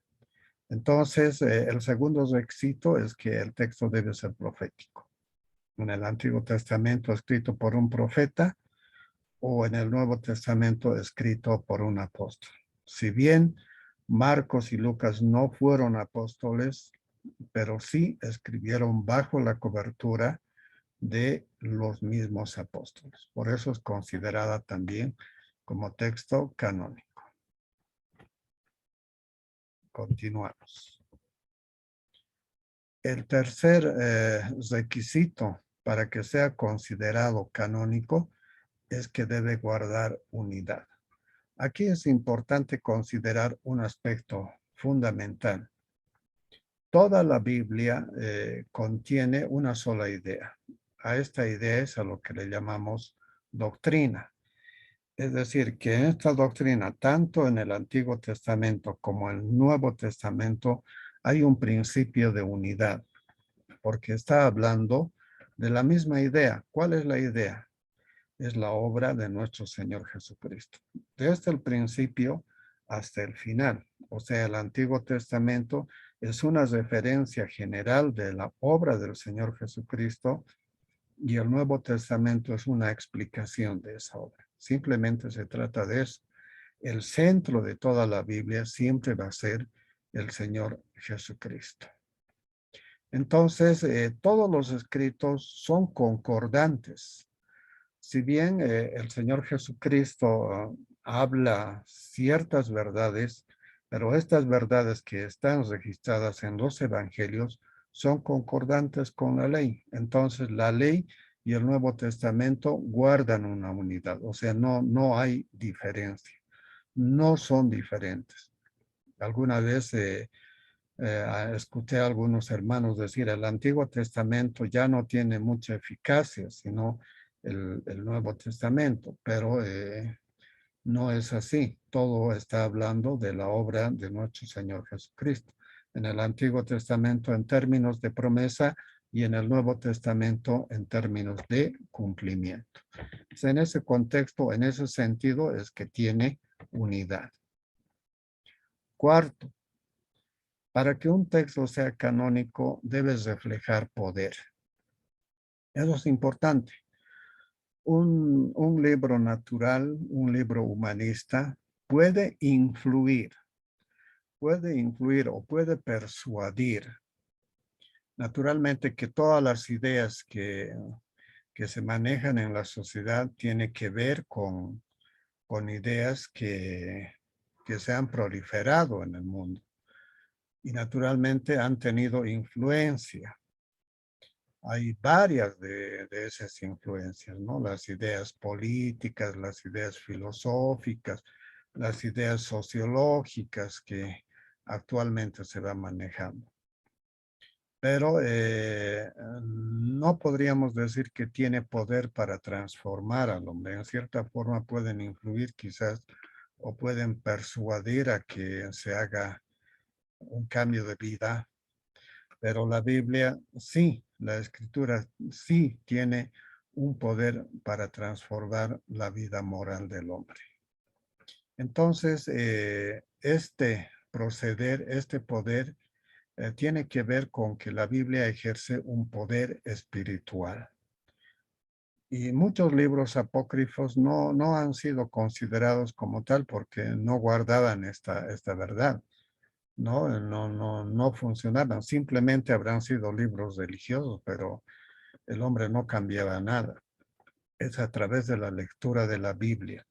Entonces, el segundo requisito es que el texto debe ser profético. En el Antiguo Testamento escrito por un profeta o en el Nuevo Testamento escrito por un apóstol. Si bien Marcos y Lucas no fueron apóstoles, pero sí escribieron bajo la cobertura de los mismos apóstoles. Por eso es considerada también como texto canónico. Continuamos. El tercer requisito para que sea considerado canónico es que debe guardar unidad. Aquí es importante considerar un aspecto fundamental. Toda la Biblia contiene una sola idea. A esta idea es a lo que le llamamos doctrina. Es decir, que en esta doctrina, tanto en el Antiguo Testamento como en el Nuevo Testamento, hay un principio de unidad, porque está hablando de la misma idea. ¿Cuál es la idea? Es la obra de nuestro Señor Jesucristo. Desde el principio hasta el final. O sea, el Antiguo Testamento es una referencia general de la obra del Señor Jesucristo y el Nuevo Testamento es una explicación de esa obra. Simplemente se trata de eso. El centro de toda la Biblia siempre va a ser el Señor Jesucristo. Entonces, todos los escritos son concordantes. Si bien el Señor Jesucristo habla ciertas verdades, pero estas verdades que están registradas en los evangelios son concordantes con la ley. Entonces la ley y el Nuevo Testamento guardan una unidad, o sea, no hay diferencia, no son diferentes. Alguna vez escuché a algunos hermanos decir, el Antiguo Testamento ya no tiene mucha eficacia, sino el Nuevo Testamento, pero no es así. Todo está hablando de la obra de nuestro Señor Jesucristo. En el Antiguo Testamento en términos de promesa y en el Nuevo Testamento en términos de cumplimiento. Pues en ese contexto, en ese sentido, es que tiene unidad. Cuarto, para que un texto sea canónico, debe reflejar poder. Eso es importante. Un libro natural, un libro humanista, puede influir o puede persuadir. Naturalmente que todas las ideas que se manejan en la sociedad tienen que ver con ideas que se han proliferado en el mundo y naturalmente han tenido influencia. Hay varias de esas influencias, ¿no? Las ideas políticas, las ideas filosóficas, las ideas sociológicas que actualmente se van manejando. Pero no podríamos decir que tiene poder para transformar al hombre. En cierta forma pueden influir quizás o pueden persuadir a que se haga un cambio de vida, pero la Biblia sí, la escritura sí tiene un poder para transformar la vida moral del hombre. Entonces, este proceder, este poder, tiene que ver con que la Biblia ejerce un poder espiritual. Y muchos libros apócrifos no han sido considerados como tal porque no guardaban esta verdad, no funcionaban. Simplemente habrán sido libros religiosos, pero el hombre no cambiaba nada. Es a través de la lectura de la Biblia,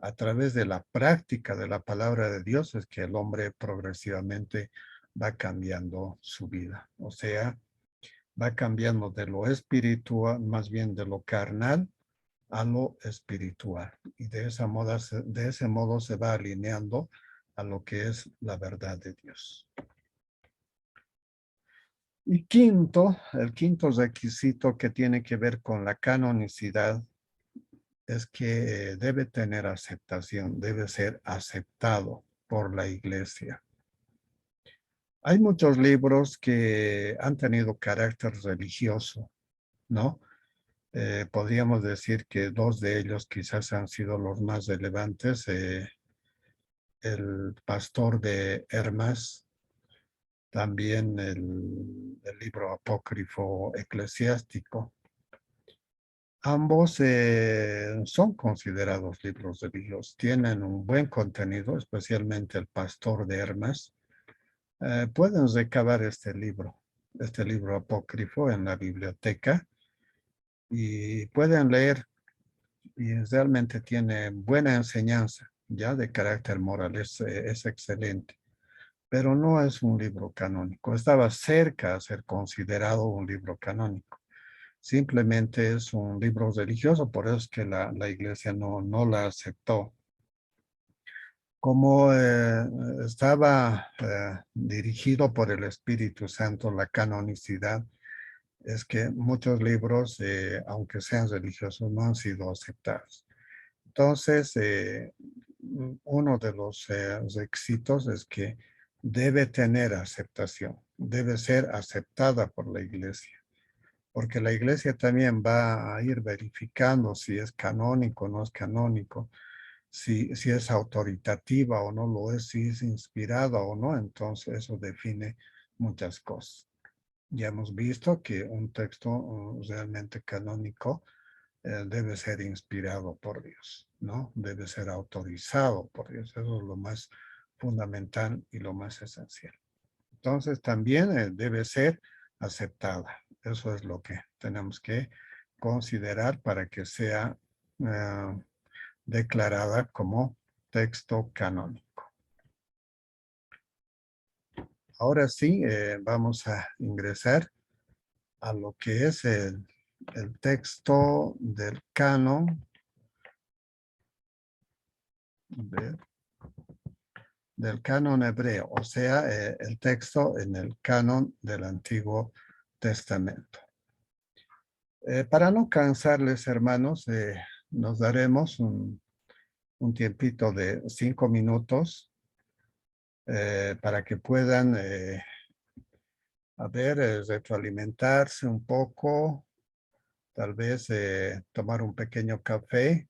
a través de la práctica de la palabra de Dios, es que el hombre progresivamente va cambiando su vida. O sea, va cambiando de lo espiritual, más bien de lo carnal, a lo espiritual. Y de ese modo se va alineando a lo que es la verdad de Dios. Y quinto, el quinto requisito que tiene que ver con la canonicidad es que debe tener aceptación, debe ser aceptado por la iglesia. Hay muchos libros que han tenido carácter religioso, ¿no? Podríamos decir que dos de ellos quizás han sido los más relevantes. El pastor de Hermas, también el libro apócrifo eclesiástico. Ambos son considerados libros de Dios, tienen un buen contenido, especialmente el pastor de Hermas. Pueden recabar este libro apócrifo en la biblioteca y pueden leer y realmente tiene buena enseñanza, ya de carácter moral, es excelente, pero no es un libro canónico. Estaba cerca a ser considerado un libro canónico. Simplemente es un libro religioso, por eso es que la iglesia no la aceptó. Como estaba dirigido por el Espíritu Santo, la canonicidad, es que muchos libros, aunque sean religiosos, no han sido aceptados. Entonces, uno de los requisitos es que debe tener aceptación, debe ser aceptada por la iglesia, porque la iglesia también va a ir verificando si es canónico o no es canónico, si es autoritativa o no lo es, si es inspirada o no, entonces eso define muchas cosas. Ya hemos visto que un texto realmente canónico debe ser inspirado por Dios, ¿no? Debe ser autorizado por Dios. Eso es lo más fundamental y lo más esencial. Entonces también debe ser aceptada. Eso es lo que tenemos que considerar para que sea declarada como texto canónico. Ahora sí, vamos a ingresar a lo que es el texto del canon del canon hebreo, o sea, el texto en el canon del Antiguo Testamento. Para no cansarles, hermanos, nos daremos un tiempito de 5 minutos para que puedan, a ver, retroalimentarse un poco, tal vez tomar un pequeño café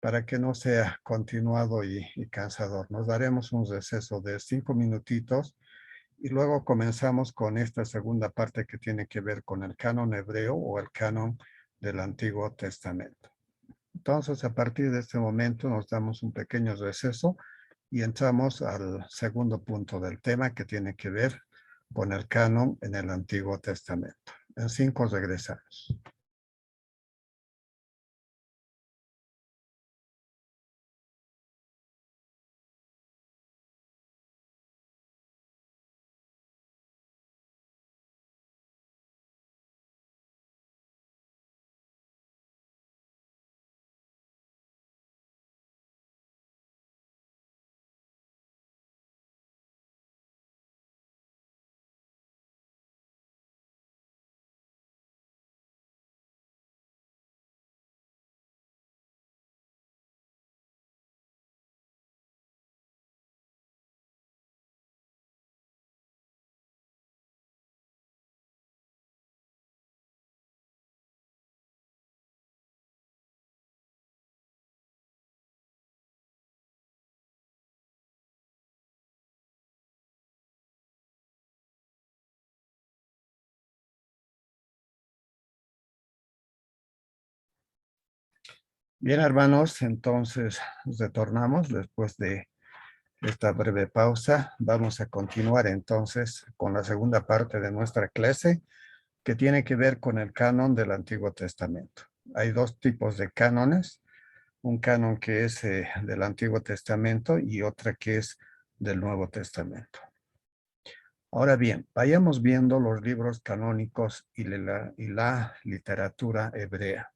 para que no sea continuado y cansador. Nos daremos un receso de 5 minutitos y luego comenzamos con esta segunda parte que tiene que ver con el canon hebreo o el canon del Antiguo Testamento. Entonces, a partir de este momento nos damos un pequeño receso y entramos al segundo punto del tema que tiene que ver con el canon en el Antiguo Testamento. En 5 regresamos. Bien, hermanos, entonces retornamos después de esta breve pausa. Vamos a continuar entonces con la segunda parte de nuestra clase que tiene que ver con el canon del Antiguo Testamento. Hay dos tipos de cánones, un canon que es del Antiguo Testamento y otra que es del Nuevo Testamento. Ahora bien, vayamos viendo los libros canónicos y la literatura hebrea.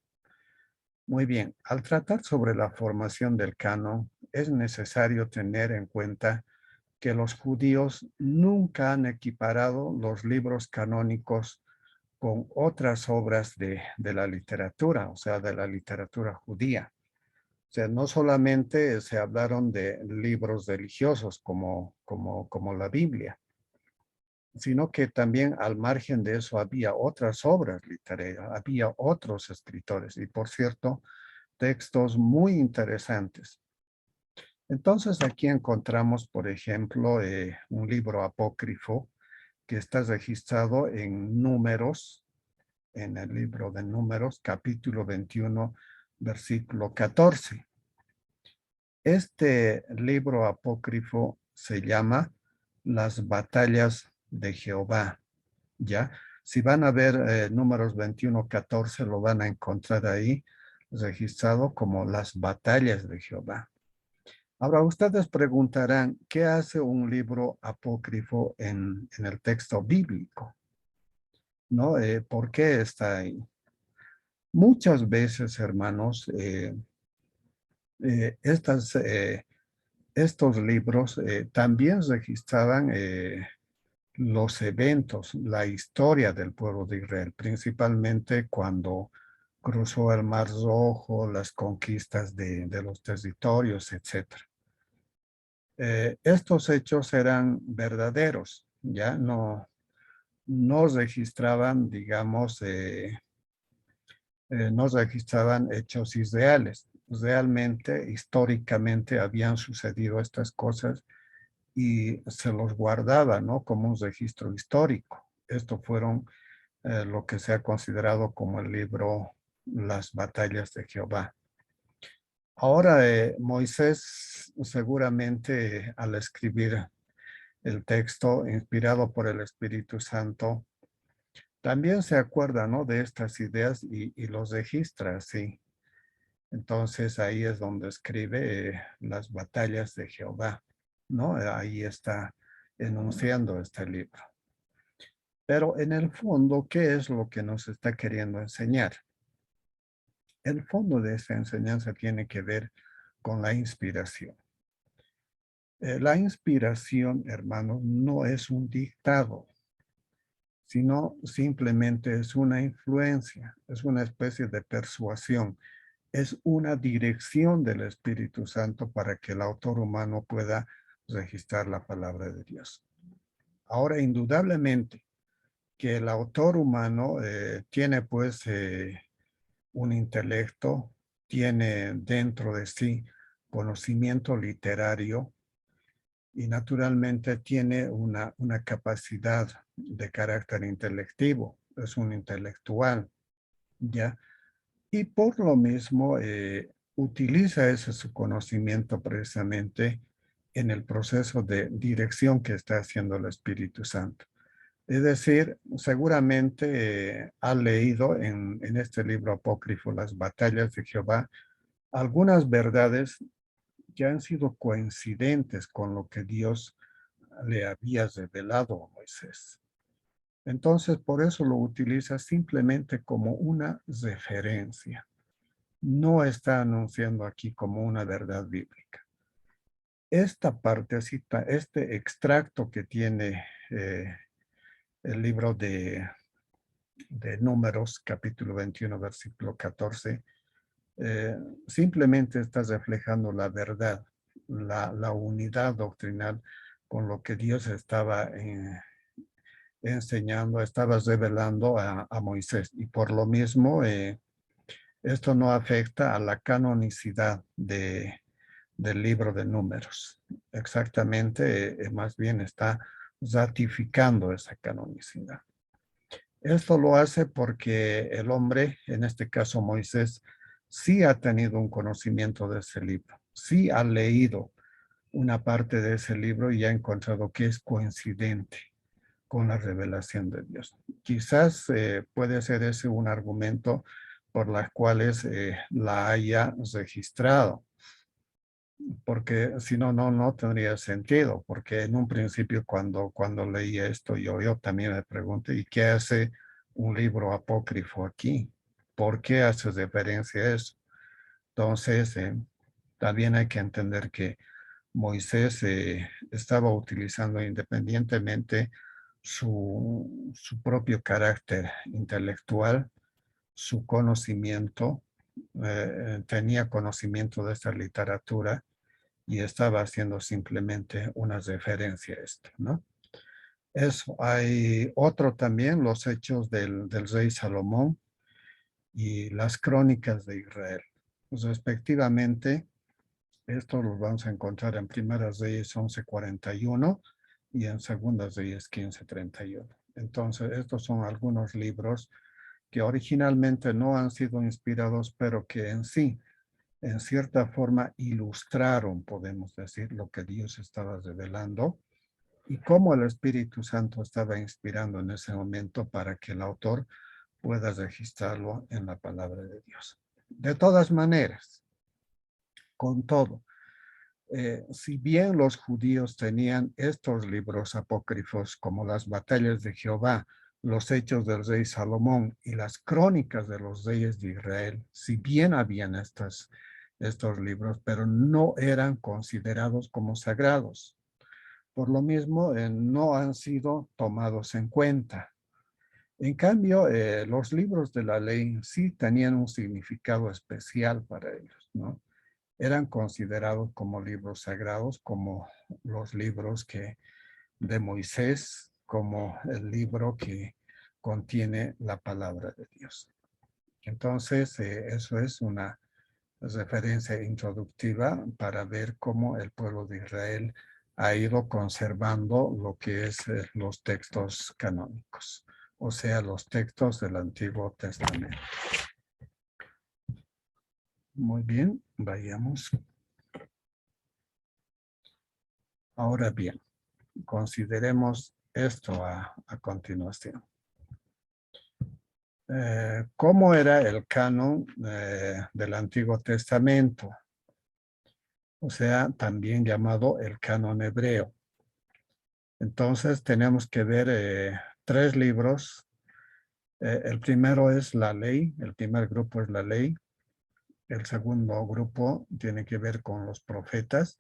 Muy bien, al tratar sobre la formación del canon, es necesario tener en cuenta que los judíos nunca han equiparado los libros canónicos con otras obras de la literatura, o sea, de la literatura judía. O sea, no solamente se hablaron de libros religiosos como la Biblia, sino que también al margen de eso había otras obras literarias, había otros escritores y, por cierto, textos muy interesantes. Entonces aquí encontramos, por ejemplo, un libro apócrifo que está registrado en Números, en el libro de Números, capítulo 21, versículo 14. Este libro apócrifo se llama Las batallas de Jehová, ¿ya? Si van a ver Números 21, 14, lo van a encontrar ahí registrado como las batallas de Jehová. Ahora, ustedes preguntarán, ¿qué hace un libro apócrifo en el texto bíblico? ¿No? ¿Por qué está ahí? Muchas veces, hermanos, estos libros también registraban los eventos, la historia del pueblo de Israel, principalmente cuando cruzó el Mar Rojo, las conquistas de los territorios, etcétera. Estos hechos eran verdaderos, ya no registraban, digamos, no registraban hechos irreales. Realmente, históricamente, habían sucedido estas cosas y se los guardaba, ¿no? Como un registro histórico. Estos fueron lo que se ha considerado como el libro Las batallas de Jehová. Ahora, Moisés seguramente al escribir el texto inspirado por el Espíritu Santo, también se acuerda, ¿no? De estas ideas y los registra, sí. Entonces ahí es donde escribe las batallas de Jehová, ¿no? Ahí está enunciando este libro. Pero en el fondo, ¿qué es lo que nos está queriendo enseñar? El fondo de esta enseñanza tiene que ver con la inspiración. La inspiración, hermanos, no es un dictado, sino simplemente es una influencia, es una especie de persuasión, es una dirección del Espíritu Santo para que el autor humano pueda registrar la palabra de Dios. Ahora, indudablemente que el autor humano tiene pues un intelecto, tiene dentro de sí conocimiento literario y naturalmente tiene una capacidad de carácter intelectivo, es un intelectual, ¿ya? Y por lo mismo utiliza ese su conocimiento precisamente en el proceso de dirección que está haciendo el Espíritu Santo. Es decir, seguramente ha leído en este libro apócrifo, Las batallas de Jehová, algunas verdades que han sido coincidentes con lo que Dios le había revelado a Moisés. Entonces, por eso lo utiliza simplemente como una referencia. No está anunciando aquí como una verdad bíblica. Esta partecita, este extracto que tiene el libro de Números, capítulo 21, versículo 14, simplemente está reflejando la verdad, la unidad doctrinal con lo que Dios estaba enseñando, estaba revelando a Moisés. Y por lo mismo, esto no afecta a la canonicidad del libro de Números. Exactamente, más bien está ratificando esa canonicidad. Esto lo hace porque el hombre, en este caso Moisés, sí ha tenido un conocimiento de ese libro, sí ha leído una parte de ese libro y ha encontrado que es coincidente con la revelación de Dios. Quizás puede ser ese un argumento por las cuales la haya registrado, porque si no, no tendría sentido, porque en un principio cuando leí esto, yo también me pregunté, ¿y qué hace un libro apócrifo aquí? ¿Por qué hace referencia a eso? Entonces, también hay que entender que Moisés estaba utilizando independientemente su propio carácter intelectual, su conocimiento, tenía conocimiento de esta literatura y estaba haciendo simplemente una referencia a esto, ¿no? Eso, hay otro también, los hechos del rey Salomón y las crónicas de Israel. Pues, respectivamente, estos los vamos a encontrar en Primeras Reyes 11:41 y en Segundas Reyes 15:31. Entonces, estos son algunos libros que originalmente no han sido inspirados, pero que en sí, en cierta forma, ilustraron, podemos decir, lo que Dios estaba revelando y cómo el Espíritu Santo estaba inspirando en ese momento para que el autor pueda registrarlo en la palabra de Dios. De todas maneras, con todo, si bien los judíos tenían estos libros apócrifos como las batallas de Jehová, los hechos del rey Salomón y las crónicas de los reyes de Israel, si bien habían estos libros, pero no eran considerados como sagrados. Por lo mismo, no han sido tomados en cuenta. En cambio, los libros de la ley sí tenían un significado especial para ellos, ¿no? Eran considerados como libros sagrados, como los libros de Moisés, como el libro que contiene la palabra de Dios. Entonces, eso es una referencia introductiva para ver cómo el pueblo de Israel ha ido conservando lo que es los textos canónicos, o sea, los textos del Antiguo Testamento. Muy bien, vayamos. Ahora bien, consideremos esto a continuación. ¿Cómo era el canon del Antiguo Testamento? O sea, también llamado el canon hebreo. Entonces tenemos que ver tres libros. El primero es la ley, el primer grupo es la ley. El segundo grupo tiene que ver con los profetas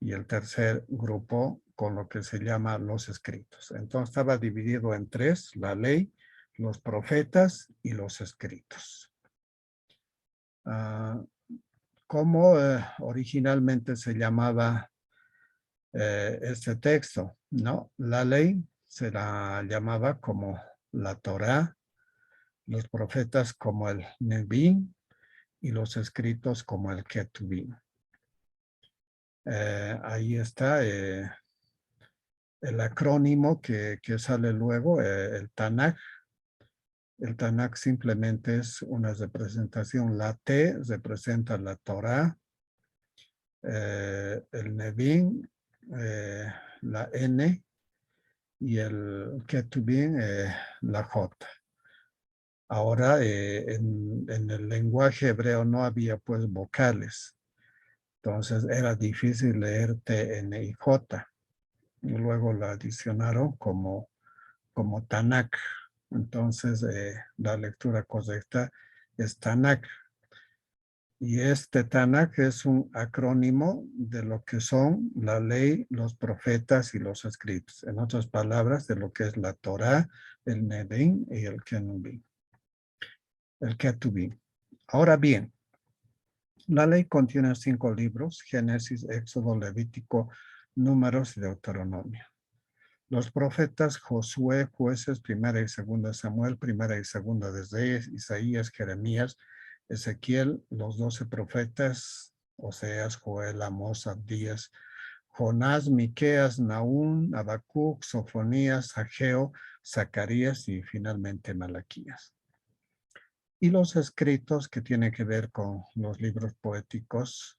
y el tercer grupo con lo que se llama los escritos. Entonces estaba dividido en tres, la ley, los profetas y los escritos. ¿Cómo originalmente se llamaba este texto? ¿No? La ley se la llamaba como la Torá, los profetas como el Nebim y los escritos como el Ketubim. Ahí está el acrónimo que sale luego, el Tanakh. El Tanakh simplemente es una representación. La T representa la Torah, el Nevin, la N y el Ketubim, la J. Ahora, en el lenguaje hebreo no había pues vocales, entonces era difícil leer T, N y J. Y luego la adicionaron como Tanakh. Entonces, la lectura correcta es Tanakh. Y este Tanakh es un acrónimo de lo que son la ley, los profetas y los escritos. En otras palabras, de lo que es la Torá, el Nevin y el Ketubim. Ahora bien, la ley contiene 5 libros: Génesis, Éxodo, Levítico, Números y Deuteronomio. Los profetas Josué, Jueces, Primera y Segunda Samuel, Primera y Segunda de Reyes, Isaías, Jeremías, Ezequiel, los 12 profetas, Oseas, Joel, Amós, Abdías, Jonás, Miqueas, Nahum, Habacuc, Sofonías, Ageo, Zacarías y finalmente Malaquías. y los escritos que tienen que ver con los libros poéticos,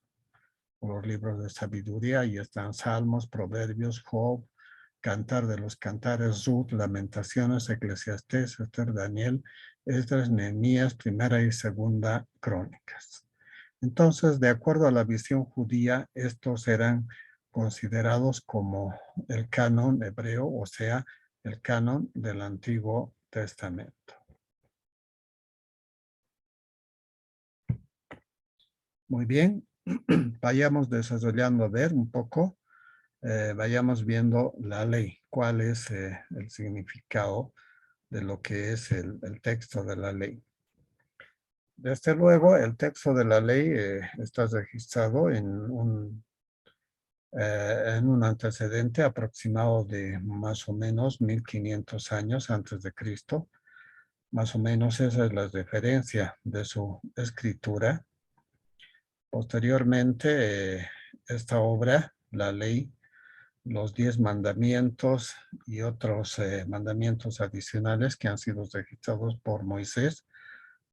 o los libros de sabiduría. Ahí están Salmos, Proverbios, Job, Cantar de los Cantares, Ruth, Lamentaciones, Eclesiastés, Esther, Daniel, Esdras, Nehemías, Primera y Segunda Crónicas. Entonces, de acuerdo a la visión judía, estos eran considerados como el canon hebreo, o sea, el canon del Antiguo Testamento. Muy bien, vayamos desarrollando a ver un poco, vayamos viendo la ley, cuál es el significado de lo que es el texto de la ley. Desde luego, el texto de la ley está registrado en un antecedente aproximado de más o menos 1500 años antes de Cristo. Más o menos esa es la referencia de su escritura. Posteriormente, esta obra, la ley, los 10 mandamientos y otros mandamientos adicionales que han sido registrados por Moisés,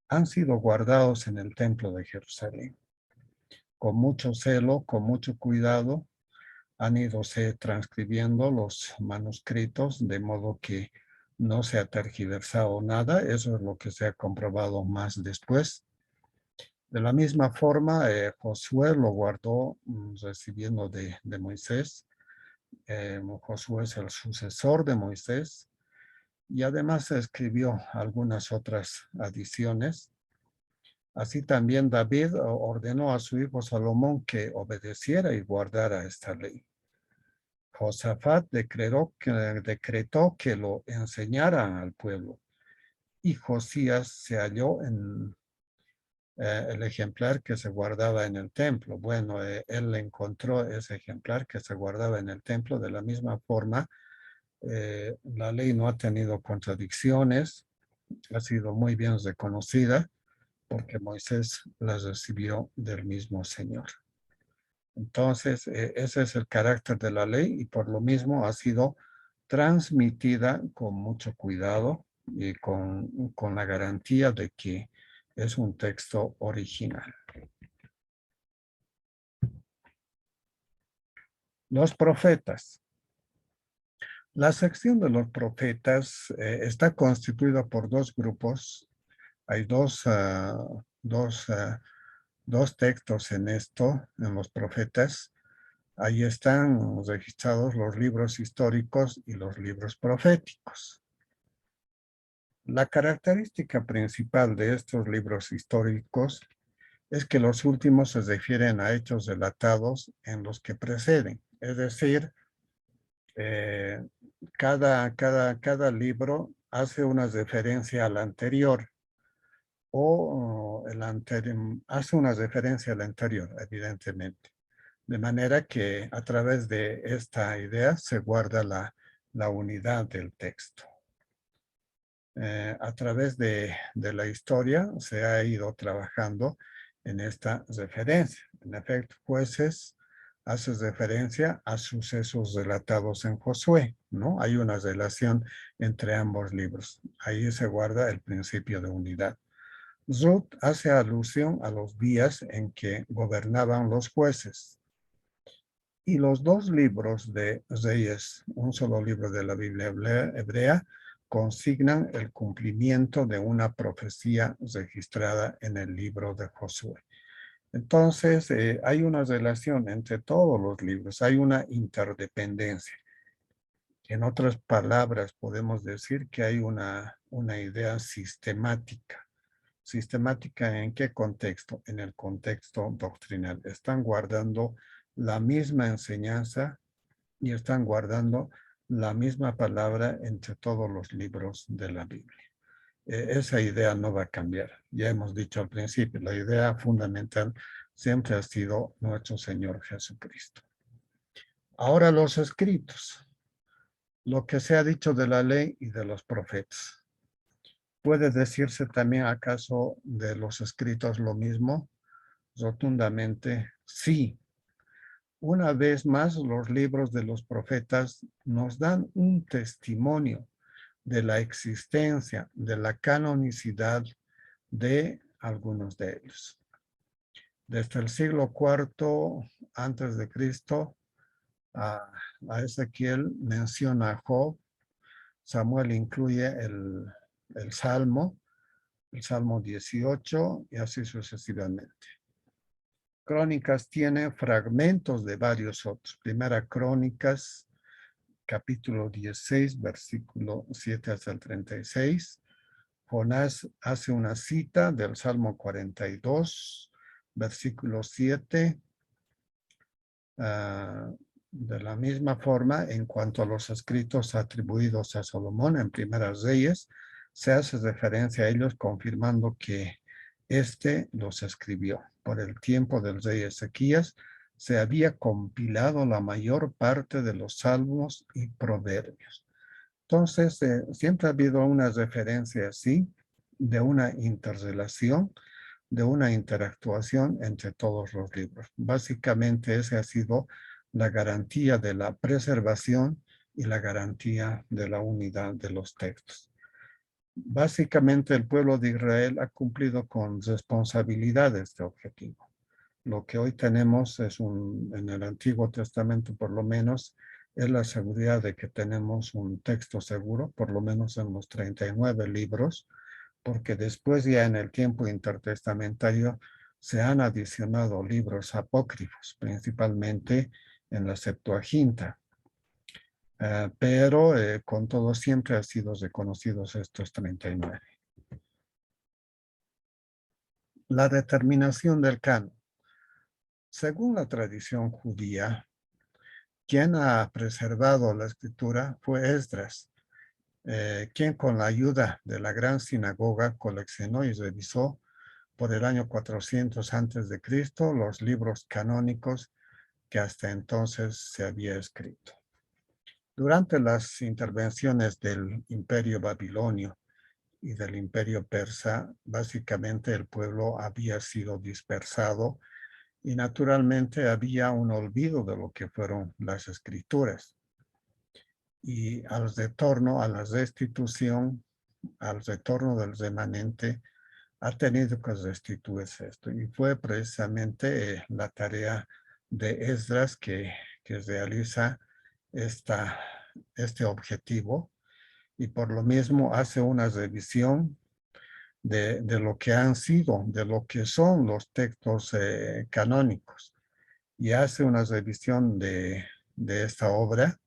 han sido guardados en el templo de Jerusalén. Con mucho celo, con mucho cuidado, han ido transcribiendo los manuscritos de modo que no se ha tergiversado nada. Eso es lo que se ha comprobado más después. De la misma forma, Josué lo guardó recibiendo de Moisés. Josué es el sucesor de Moisés y además escribió algunas otras adiciones. Así también David ordenó a su hijo Salomón que obedeciera y guardara esta ley. Josafat decretó que lo enseñaran al pueblo y Josías se halló en el ejemplar que se guardaba en el templo. Bueno, él encontró ese ejemplar que se guardaba en el templo. De la misma forma, la ley no ha tenido contradicciones, ha sido muy bien reconocida porque Moisés la recibió del mismo Señor. Entonces, ese es el carácter de la ley y por lo mismo ha sido transmitida con mucho cuidado y con la garantía de que es un texto original. Los profetas. La sección de los profetas está constituida por dos grupos. Hay dos textos en esto, en los profetas. Ahí están registrados los libros históricos y los libros proféticos. La característica principal de estos libros históricos es que los últimos se refieren a hechos relatados en los que preceden. Es decir, cada libro hace una referencia al anterior o hace una referencia al anterior, evidentemente. De manera que a través de esta idea se guarda la unidad del texto. A través de la historia se ha ido trabajando en esta referencia. En efecto, Jueces hace referencia a sucesos relatados en Josué, ¿no? Hay una relación entre ambos libros. Ahí se guarda el principio de unidad. Ruth hace alusión a los días en que gobernaban los jueces. Y los dos libros de Reyes, un solo libro de la Biblia hebrea, consignan el cumplimiento de una profecía registrada en el libro de Josué. Entonces, hay una relación entre todos los libros, hay una interdependencia. En otras palabras, podemos decir que hay una idea sistemática. ¿Sistemática en qué contexto? En el contexto doctrinal. Están guardando la misma enseñanza y están guardando la misma palabra entre todos los libros de la Biblia. Esa idea no va a cambiar. Ya hemos dicho al principio, la idea fundamental siempre ha sido nuestro Señor Jesucristo. Ahora los escritos, lo que se ha dicho de la ley y de los profetas. ¿Puede decirse también acaso de los escritos lo mismo? Rotundamente, sí. Una vez más, los libros de los profetas nos dan un testimonio de la existencia, de la canonicidad de algunos de ellos. Desde el siglo IV antes de Cristo, a Ezequiel menciona a Job. Samuel incluye el Salmo 18 y así sucesivamente. Crónicas tiene fragmentos de varios otros. Primera Crónicas, capítulo 16, versículo 7 hasta el 36. Jonás hace una cita del Salmo 42, versículo 7. De la misma forma, en cuanto a los escritos atribuidos a Salomón en Primeras Reyes, se hace referencia a ellos confirmando que éste los escribió. Por el tiempo del rey Ezequías, se había compilado la mayor parte de los salmos y proverbios. Entonces, siempre ha habido una referencia así, de una interrelación, de una interactuación entre todos los libros. Básicamente, esa ha sido la garantía de la preservación y la garantía de la unidad de los textos. Básicamente, el pueblo de Israel ha cumplido con responsabilidad este objetivo. Lo que hoy tenemos es en el Antiguo Testamento, por lo menos, es la seguridad de que tenemos un texto seguro, por lo menos en los 39 libros, porque después ya en el tiempo intertestamentario se han adicionado libros apócrifos, principalmente en la Septuaginta. Pero con todo siempre han sido reconocidos estos 39. La determinación del canon. Según la tradición judía, quien ha preservado la escritura fue Esdras, quien con la ayuda de la gran sinagoga coleccionó y revisó por el año 400 antes de Cristo los libros canónicos que hasta entonces se había escrito. Durante las intervenciones del Imperio Babilonio y del Imperio Persa, básicamente el pueblo había sido dispersado y naturalmente había un olvido de lo que fueron las escrituras. Y al retorno, a la restitución, al retorno del remanente, ha tenido que restituirse esto. Y fue precisamente la tarea de Esdras que realiza este objetivo y por lo mismo hace una revisión de lo que han sido, de lo que son los textos canónicos y hace una revisión de esta obra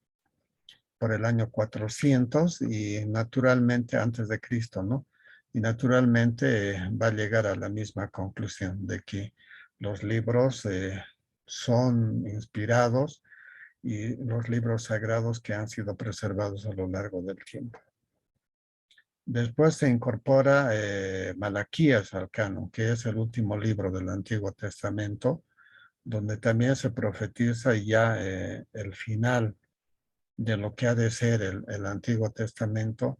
por el año 400 y naturalmente antes de Cristo, ¿no? Y naturalmente va a llegar a la misma conclusión de que los libros son inspirados y los libros sagrados que han sido preservados a lo largo del tiempo. Después se incorpora Malaquías al canon, que es el último libro del Antiguo Testamento, donde también se profetiza ya el final de lo que ha de ser el Antiguo Testamento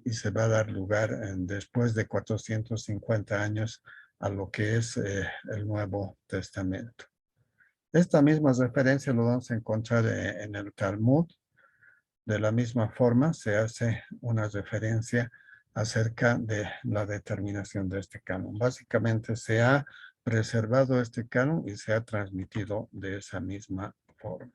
y se va a dar lugar después de 450 años a lo que es el Nuevo Testamento. Esta misma referencia lo vamos a encontrar en el Talmud. De la misma forma se hace una referencia acerca de la determinación de este canon. Básicamente se ha preservado este canon y se ha transmitido de esa misma forma.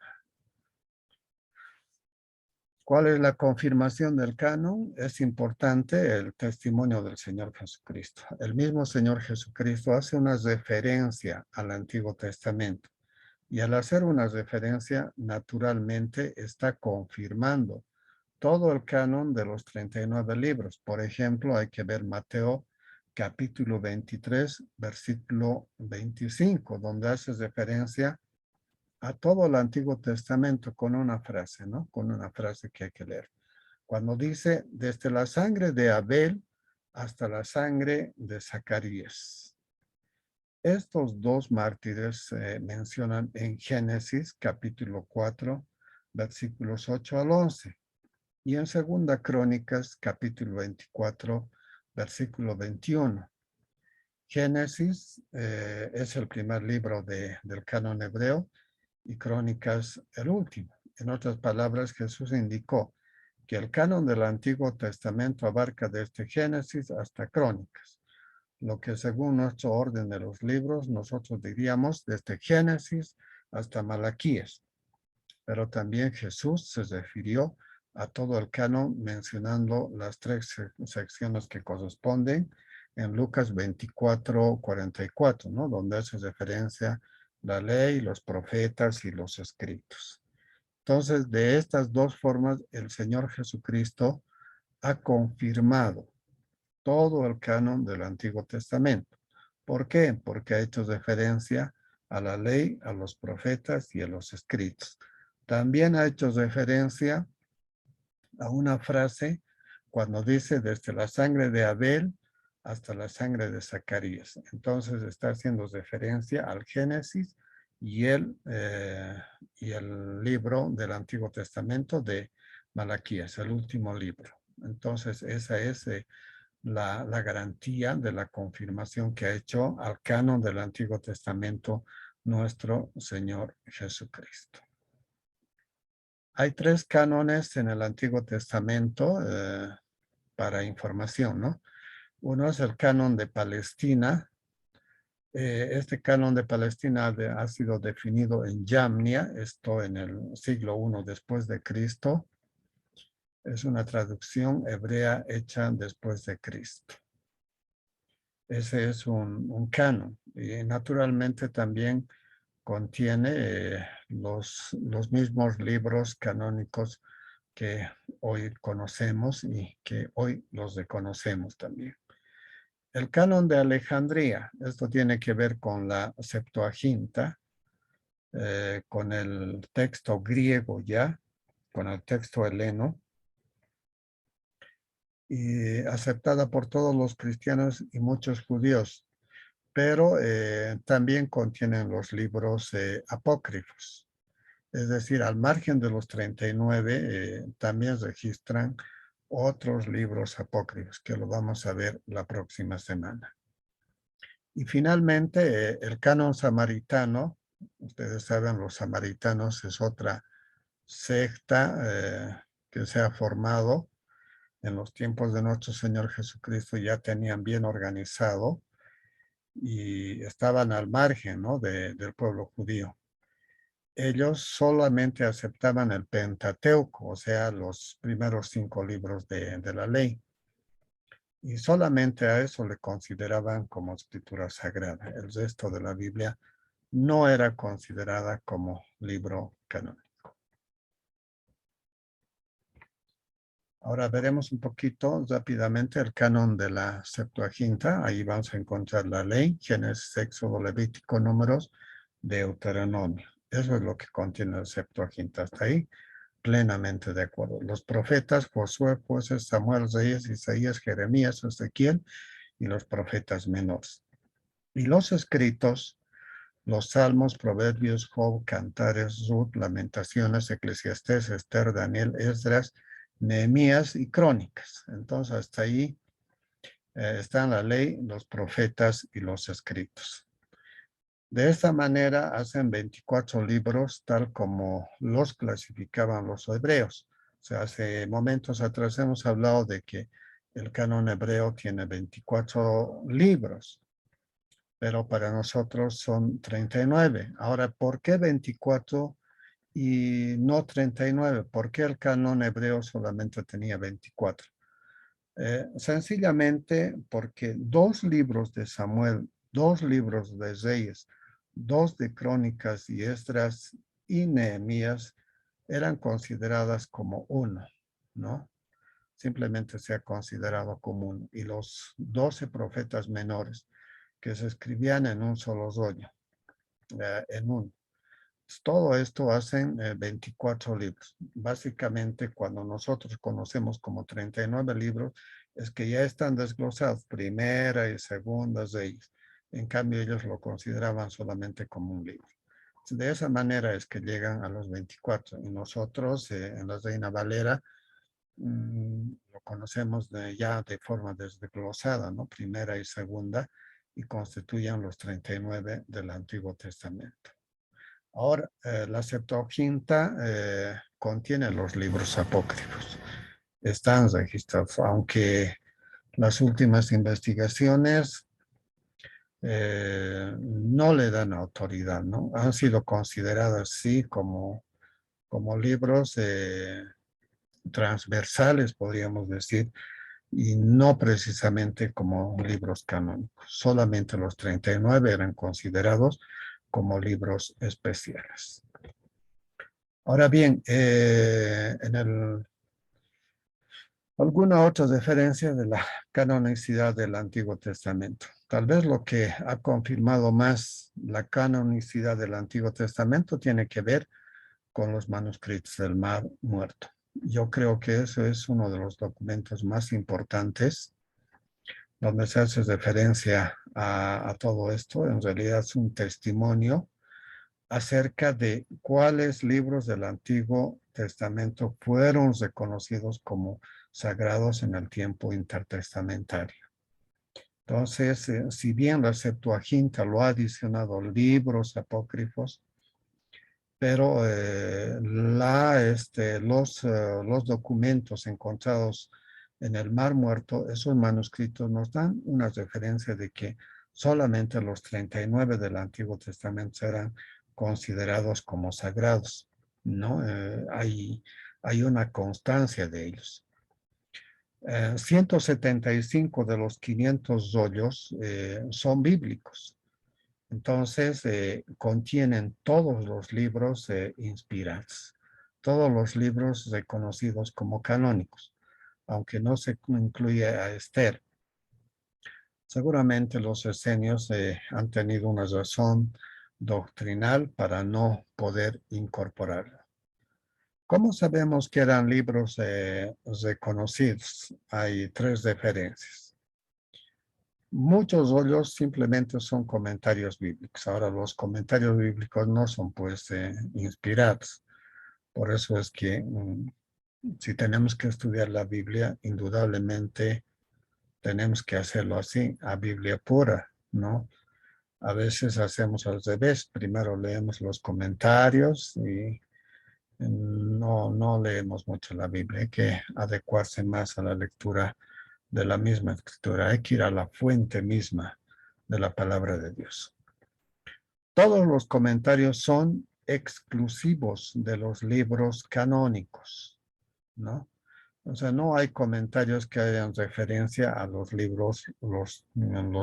¿Cuál es la confirmación del canon? Es importante el testimonio del Señor Jesucristo. El mismo Señor Jesucristo hace una referencia al Antiguo Testamento y al hacer una referencia, naturalmente está confirmando todo el canon de los 39 libros. Por ejemplo, hay que ver Mateo capítulo 23, versículo 25, donde hace referencia a todo el Antiguo Testamento con una frase, ¿no? Con una frase que hay que leer. Cuando dice, desde la sangre de Abel hasta la sangre de Zacarías. Estos dos mártires mencionan en Génesis capítulo 4, versículos 8 al 11. Y en Segunda Crónicas capítulo 24, versículo 21. Génesis es el primer libro del canon hebreo y Crónicas el último. En otras palabras, Jesús indicó que el canon del Antiguo Testamento abarca desde Génesis hasta Crónicas. lo que según nuestro orden de los libros, nosotros diríamos desde Génesis hasta Malaquías. Pero también Jesús se refirió a todo el canon mencionando las tres secciones que corresponden en Lucas 24:44, ¿no? Donde hace referencia la ley, los profetas y los escritos. Entonces, de estas dos formas, el Señor Jesucristo ha confirmado todo el canon del Antiguo Testamento. ¿Por qué? Porque ha hecho referencia a la ley, a los profetas y a los escritos. También ha hecho referencia a una frase cuando dice desde la sangre de Abel hasta la sangre de Zacarías. Entonces está haciendo referencia al Génesis y el libro del Antiguo Testamento de Malaquías, el último libro. Entonces esa es la garantía de la confirmación que ha hecho al canon del Antiguo Testamento nuestro Señor Jesucristo. Hay tres cánones en el Antiguo Testamento para información, ¿no? Uno es el canon de Palestina. Este canon de Palestina ha sido definido en Yamnia, esto en el siglo I después de Cristo. Es una traducción hebrea hecha después de Cristo. Ese es un canon. Y naturalmente también contiene los mismos libros canónicos que hoy conocemos y que hoy los reconocemos también. El canon de Alejandría, esto tiene que ver con la Septuaginta, con el texto griego ya, con el texto heleno, y aceptada por todos los cristianos y muchos judíos, pero también contienen los libros apócrifos. Es decir, al margen de los 39, también registran otros libros apócrifos, que lo vamos a ver la próxima semana. Y finalmente, el canon samaritano. Ustedes saben, los samaritanos es otra secta que se ha formado en los tiempos de nuestro Señor Jesucristo. Ya tenían bien organizado y estaban al margen, ¿no?, del pueblo judío. Ellos solamente aceptaban el Pentateuco, o sea, los primeros 5 libros de la ley. Y solamente a eso le consideraban como escritura sagrada. El resto de la Biblia no era considerada como libro canónico. Ahora veremos un poquito rápidamente el canon de la Septuaginta. Ahí vamos a encontrar la ley, Génesis, Éxodo, Levítico, Números, Deuteronomio. Eso es lo que contiene la Septuaginta. Hasta ahí, plenamente de acuerdo. Los profetas, Josué, Jueces, Samuel, Reyes, Isaías, Jeremías, Ezequiel y los profetas menores. Y los escritos, los Salmos, Proverbios, Job, Cantares, Ruth, Lamentaciones, Eclesiastés, Esther, Daniel, Esdras, Nehemías y Crónicas. Entonces hasta ahí están la ley, los profetas y los escritos. De esta manera hacen 24 libros tal como los clasificaban los hebreos. O sea, hace momentos atrás hemos hablado de que el canon hebreo tiene 24 libros, pero para nosotros son 39. Ahora, ¿por qué 24 y no 39? ¿Por qué el canon hebreo solamente tenía 24? Sencillamente porque 2 libros de Samuel, 2 libros de Reyes, 2 de Crónicas y Esdras y Nehemías eran consideradas como uno, ¿no? Simplemente se ha considerado como uno. Y los 12 profetas menores que se escribían en un solo rollo, en uno. Todo esto hacen 24 libros. Básicamente, cuando nosotros conocemos como 39 libros, es que ya están desglosados, primera y segunda de ellos. En cambio, ellos lo consideraban solamente como un libro. De esa manera es que llegan a los 24. Y nosotros, en la Reina Valera, lo conocemos ya de forma desglosada, ¿no? Primera y segunda, y constituyen los 39 del Antiguo Testamento. Ahora, la Septuaginta contiene los libros apócrifos. Están registrados, aunque las últimas investigaciones no le dan autoridad, ¿no? Han sido consideradas, sí, como libros transversales, podríamos decir, y no precisamente como libros canónicos. Solamente los 39 eran considerados como libros especiales. Ahora bien, alguna otra diferencia de la canonicidad del Antiguo Testamento. Tal vez lo que ha confirmado más la canonicidad del Antiguo Testamento tiene que ver con los manuscritos del Mar Muerto. Yo creo que eso es uno de los documentos más importantes donde se hace referencia a todo esto. En realidad es un testimonio acerca de cuáles libros del Antiguo Testamento fueron reconocidos como sagrados en el tiempo intertestamentario. Entonces, si bien la Septuaginta lo ha adicionado libros apócrifos, pero los documentos encontrados en el Mar Muerto, esos manuscritos nos dan una referencia de que solamente los 39 del Antiguo Testamento eran considerados como sagrados, ¿no? Hay una constancia de ellos. 175 de los 500 rollos son bíblicos. Entonces, contienen todos los libros inspirados, todos los libros reconocidos como canónicos, aunque no se incluye a Esther. Seguramente los esenios han tenido una razón doctrinal para no poder incorporarlo. ¿Cómo sabemos que eran libros reconocidos? Hay tres referencias. Muchos rollos simplemente son comentarios bíblicos. Ahora, los comentarios bíblicos no son pues inspirados. Por eso es que si tenemos que estudiar la Biblia, indudablemente tenemos que hacerlo así, a Biblia pura, ¿no? A veces hacemos al revés. Primero leemos los comentarios y no leemos mucho la Biblia. Hay que adecuarse más a la lectura de la misma escritura. Hay que ir a la fuente misma de la palabra de Dios. Todos los comentarios son exclusivos de los libros canónicos, ¿no? O sea, no hay comentarios que hagan referencia a los libros, los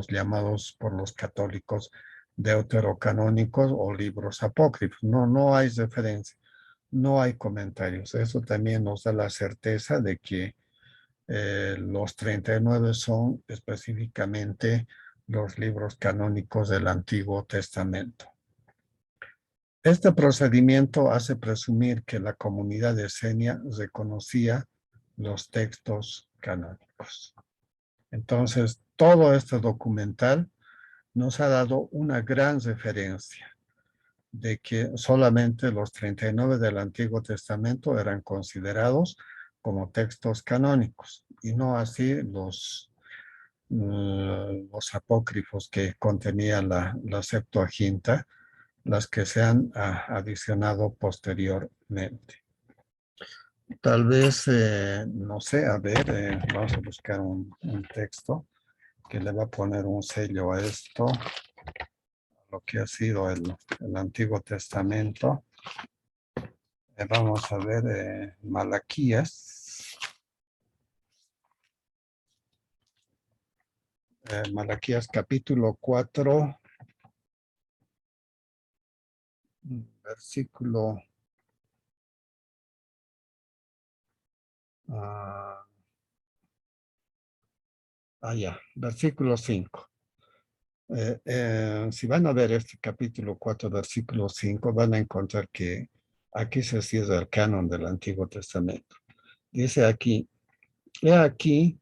llamados por los católicos deuterocanónicos o libros apócrifos. No hay referencia, no hay comentarios. Eso también nos da la certeza de que los 39 son específicamente los libros canónicos del Antiguo Testamento. Este procedimiento hace presumir que la comunidad de Esenia reconocía los textos canónicos. Entonces, todo este documental nos ha dado una gran referencia de que solamente los 39 del Antiguo Testamento eran considerados como textos canónicos y no así los apócrifos que contenía la Septuaginta, las que se han adicionado posteriormente. Tal vez, no sé, a ver, vamos a buscar un texto que le va a poner un sello a esto, lo que ha sido el Antiguo Testamento. Vamos a ver Malaquías. Malaquías capítulo 4, versículo versículo 5. Si van a ver este capítulo 4, versículo 5, van a encontrar que aquí se cierra el canon del Antiguo Testamento. Dice aquí, he aquí,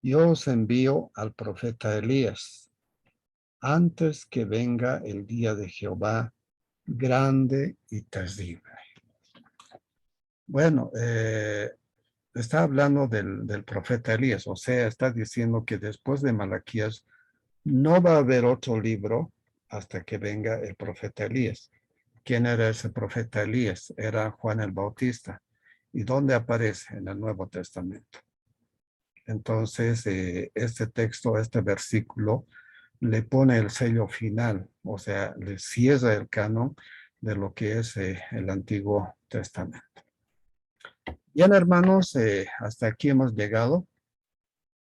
yo os envío al profeta Elías, antes que venga el día de Jehová, grande y terrible. Bueno, está hablando del profeta Elías, o sea, está diciendo que después de Malaquías no va a haber otro libro hasta que venga el profeta Elías. ¿Quién era ese profeta Elías? Era Juan el Bautista. ¿Y dónde aparece? En el Nuevo Testamento. Entonces, este texto, este versículo, le pone el sello final, o sea, le cierra el canon de lo que es el Antiguo Testamento. Bien, hermanos, hasta aquí hemos llegado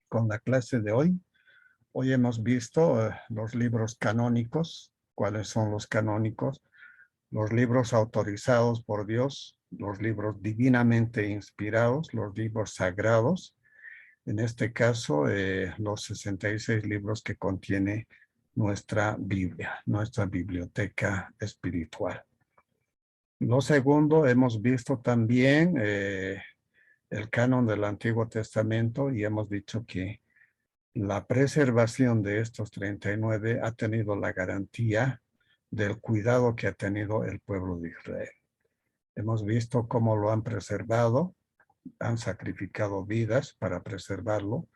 con la clase de hoy. Hoy hemos visto los libros canónicos, cuáles son los canónicos, los libros autorizados por Dios, los libros divinamente inspirados, los libros sagrados, en este caso, los 66 libros que contiene nuestra Biblia, nuestra biblioteca espiritual. Lo segundo, hemos visto también el canon del Antiguo Testamento y hemos dicho que la preservación de estos 39 ha tenido la garantía del cuidado que ha tenido el pueblo de Israel. Hemos visto cómo lo han preservado, han sacrificado vidas para preservarlo.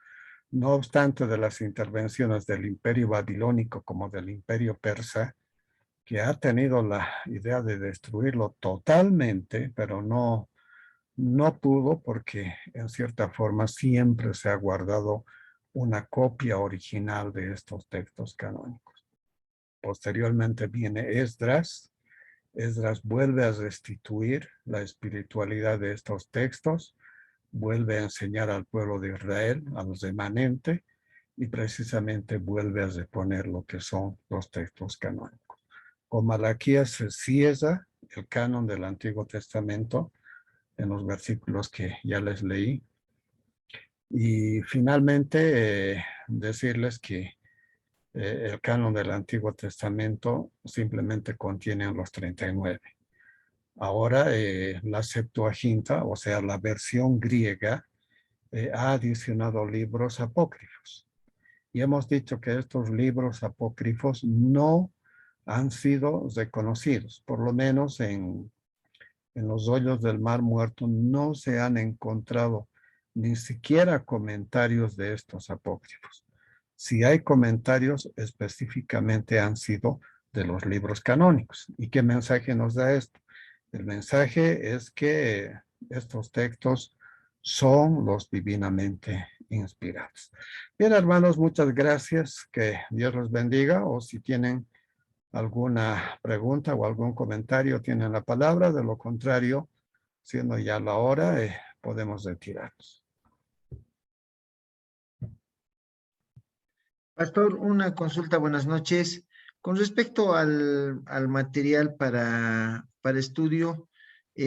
No obstante de las intervenciones del imperio babilónico como del imperio persa, que ha tenido la idea de destruirlo totalmente, pero no pudo porque en cierta forma siempre se ha guardado una copia original de estos textos canónicos. Posteriormente viene Esdras. Esdras vuelve a restituir la espiritualidad de estos textos, vuelve a enseñar al pueblo de Israel, a los remanentes, y precisamente vuelve a reponer lo que son los textos canónicos. Con Malaquías se cierra el canon del Antiguo Testamento en los versículos que ya les leí. Y finalmente decirles que el canon del Antiguo Testamento simplemente contiene los 39. Ahora la Septuaginta, o sea, la versión griega, ha adicionado libros apócrifos. Y hemos dicho que estos libros apócrifos no han sido reconocidos, por lo menos en los hoyos del Mar Muerto no se han encontrado ni siquiera comentarios de estos apócrifos. Si hay comentarios, específicamente han sido de los libros canónicos. ¿Y qué mensaje nos da esto? El mensaje es que estos textos son los divinamente inspirados. Bien, hermanos, muchas gracias. Que Dios los bendiga. O si tienen alguna pregunta o algún comentario, tienen la palabra. De lo contrario, siendo ya la hora, podemos retirarnos. Pastor, una consulta, buenas noches. Con respecto al material para estudio,